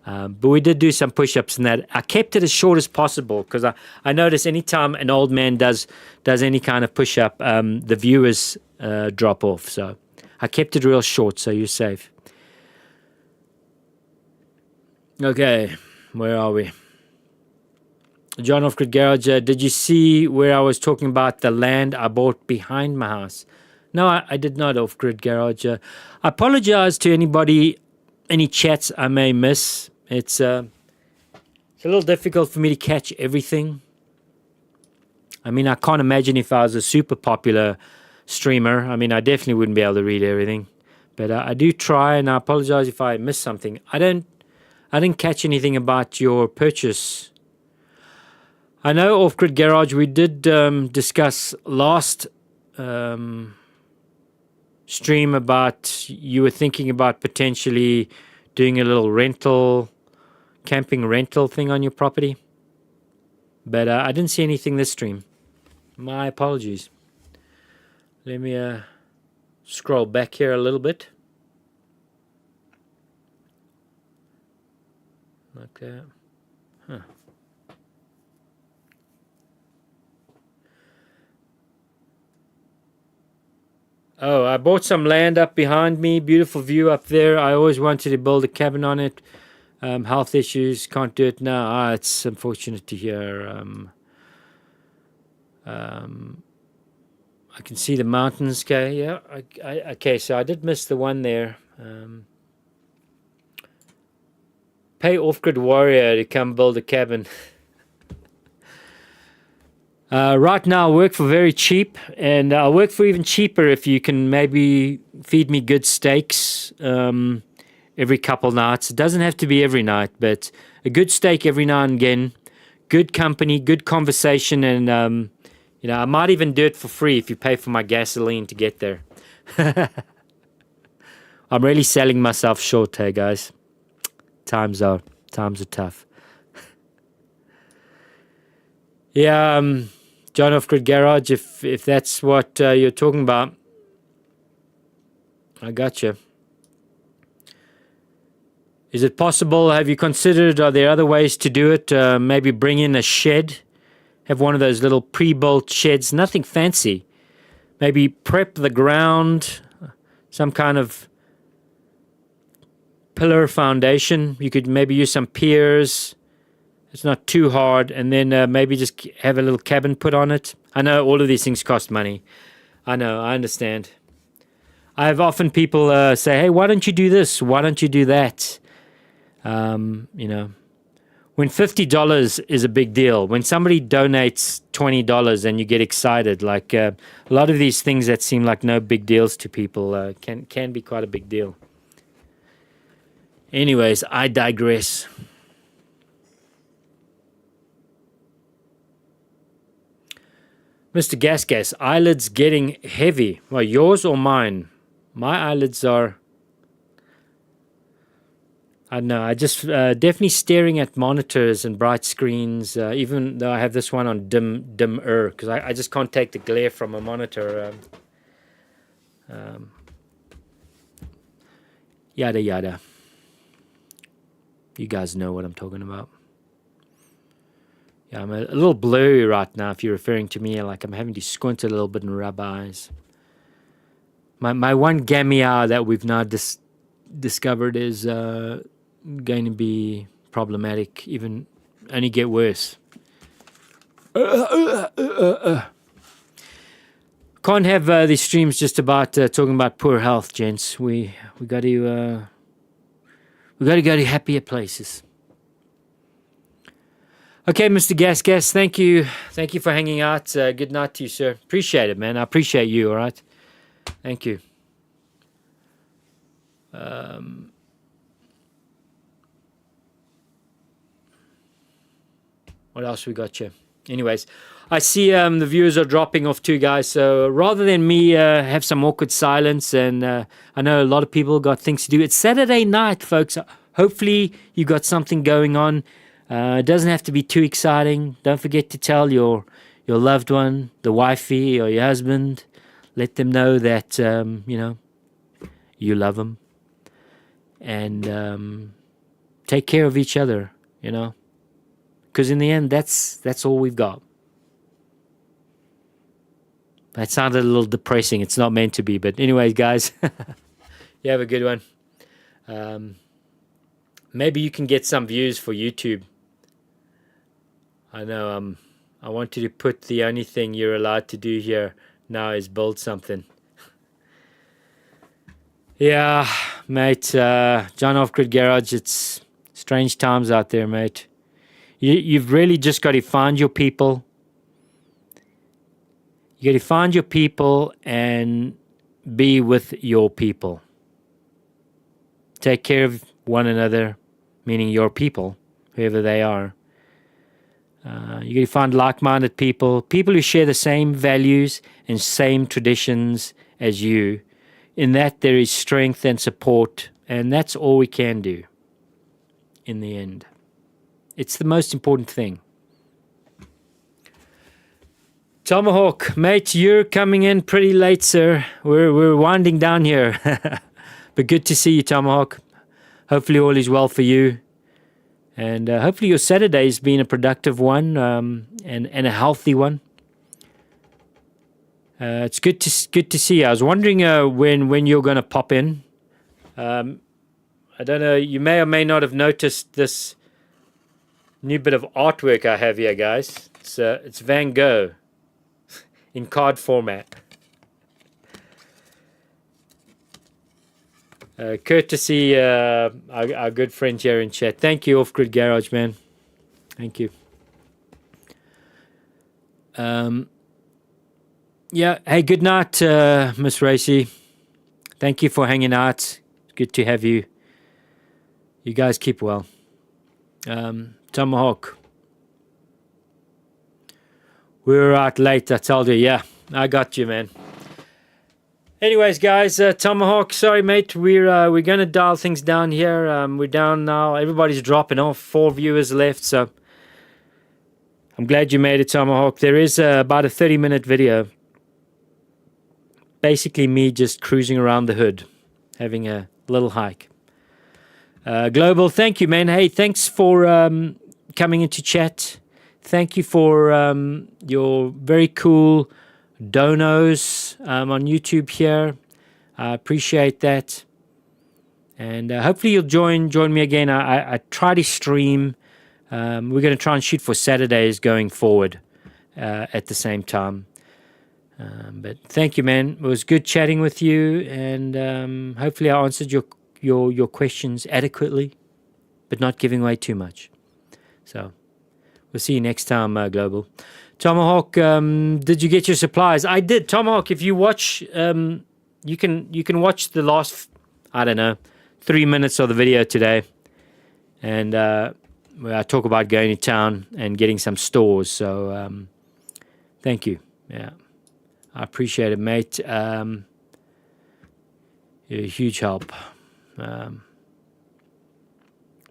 But we did do some push-ups and that. I kept it as short as possible because I notice anytime an old man does any kind of push-up, the viewers drop off. So I kept it real short, so you're safe. Okay, where are we? John Off-Grid Garage, did you see where I was talking about the land I bought behind my house? No, I did not, Off-Grid Garage. I apologize to anybody, any chats I may miss. It's a little difficult for me to catch everything. I mean, I can't imagine if I was a super popular streamer. I mean, I definitely wouldn't be able to read everything. But I do try, and I apologize if I miss something. I didn't catch anything about your purchase. I know, Off-Grid Garage, we did discuss last stream about you were thinking about potentially doing a little camping rental thing on your property. But I didn't see anything this stream. My apologies. Let me scroll back here a little bit. Like that. Huh. Oh, I bought some land up behind me. Beautiful view up there. I always wanted to build a cabin on it. Health issues, can't do it now. It's unfortunate to hear. I can see the mountains. Okay, yeah. Okay, so I did miss the one there. Pay Off-Grid Warrior to come build a cabin. Right now, I work for very cheap, and I'll work for even cheaper if you can maybe feed me good steaks every couple nights. It doesn't have to be every night, but a good steak every now and again, good company, good conversation, and I might even do it for free if you pay for my gasoline to get there. I'm really selling myself short, hey guys. Times are tough. Yeah, John Off-Grid Garage, if that's what you're talking about, I got you. Is it possible? Have you considered? Are there other ways to do it? Maybe bring in a shed, have one of those little pre-built sheds, nothing fancy. Maybe prep the ground, some kind of pillar foundation. You could maybe use some piers. It's not too hard, and then maybe just have a little cabin put on it. I know all of these things cost money. I know, I understand. I have often people say, hey, why don't you do this? Why don't you do that? You know, when $50 is a big deal, when somebody donates $20 and you get excited, like a lot of these things that seem like no big deals to people can be quite a big deal. Anyways, I digress. Mr. Gas, eyelids getting heavy. Well, yours or mine? My eyelids are, I don't know, I just definitely staring at monitors and bright screens, even though I have this one on dimmer, because I just can't take the glare from a monitor. Yada, yada. You guys know what I'm talking about. Yeah, I'm a little blurry right now if you're referring to me, like I'm having to squint a little bit and rub eyes. My one gamma that we've now discovered is going to be problematic, even only get worse. Can't have these streams just about talking about poor health, gents. We got to go to happier places. Okay, Mr. Gas, thank you for hanging out. Good night to you, sir. Appreciate it, man. I appreciate you. All right. Thank you. What else we got here? Anyways, I see the viewers are dropping off too, guys. So rather than me have some awkward silence, and I know a lot of people got things to do. It's Saturday night, folks. Hopefully you got something going on. It doesn't have to be too exciting. Don't forget to tell your loved one, the wifey or your husband. Let them know that, you love them. And take care of each other, Because in the end, that's all we've got. That sounded a little depressing. It's not meant to be. But anyways, guys, you have a good one. Maybe you can get some views for YouTube. I know I wanted to put the only thing you're allowed to do here now is build something. Yeah, mate. John Off-Grid Garage, it's strange times out there, mate. You've really just got to find your people. You got to find your people and be with your people. Take care of one another, meaning your people, whoever they are. You got to find like-minded people who share the same values and same traditions as you. In that there is strength and support, and that's all we can do in the end. It's the most important thing. Tomahawk, mate, you're coming in pretty late, sir. We're winding down here. But good to see you, Tomahawk. Hopefully all is well for you. And hopefully your Saturday's been a productive one and a healthy one. It's good to see you. I was wondering when you're going to pop in. I don't know. You may or may not have noticed this new bit of artwork I have here, guys. It's Van Gogh in card format. Courtesy our good friend here in chat. Thank you, Off-Grid Garage, man. Thank you. Yeah. Hey, good night, Miss Racy. Thank you for hanging out. It's good to have you. You guys keep well. Tomahawk. We were out late, I told you. Yeah, I got you, man. Anyways, guys, Tomahawk, sorry, mate. We're going to dial things down here. We're down now. Everybody's dropping off. 4 viewers left, so I'm glad you made it, Tomahawk. There is about a 30-minute video. Basically me just cruising around the hood, having a little hike. Global, thank you, man. Hey, thanks for coming into chat. Thank you for your very cool donos on YouTube here. I appreciate that. And hopefully you'll join me again. I try to stream. We're going to try and shoot for Saturdays going forward at the same time. But thank you, man. It was good chatting with you, and hopefully I answered your questions adequately, but not giving away too much. So we'll see you next time, Global. Tomahawk, did you get your supplies? I did. Tomahawk, if you watch, you can watch the last, I don't know, 3 minutes of the video today, and where I talk about going to town and getting some stores. So thank you. Yeah, I appreciate it, mate. You're a huge help. Mr.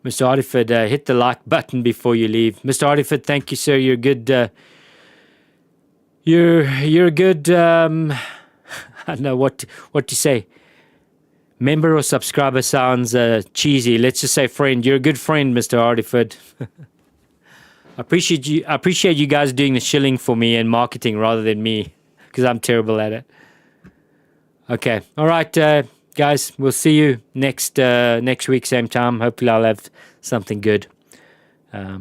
Artiford, hit the like button before you leave. Mr. Artiford, thank you, sir. You're good. You're a good. I don't know what to say. Member or subscriber sounds cheesy. Let's just say friend. You're a good friend, Mr. Artiford. I appreciate you guys doing the shilling for me and marketing rather than me, because I'm terrible at it. Okay, all right, guys. We'll see you next week, same time. Hopefully, I'll have something good.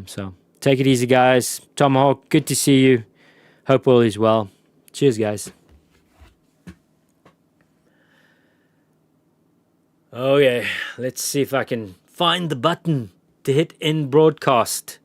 So take it easy, guys. Tomahawk, good to see you. Hope all is well. Cheers, guys. Oh yeah, let's see if I can find the button to hit end broadcast.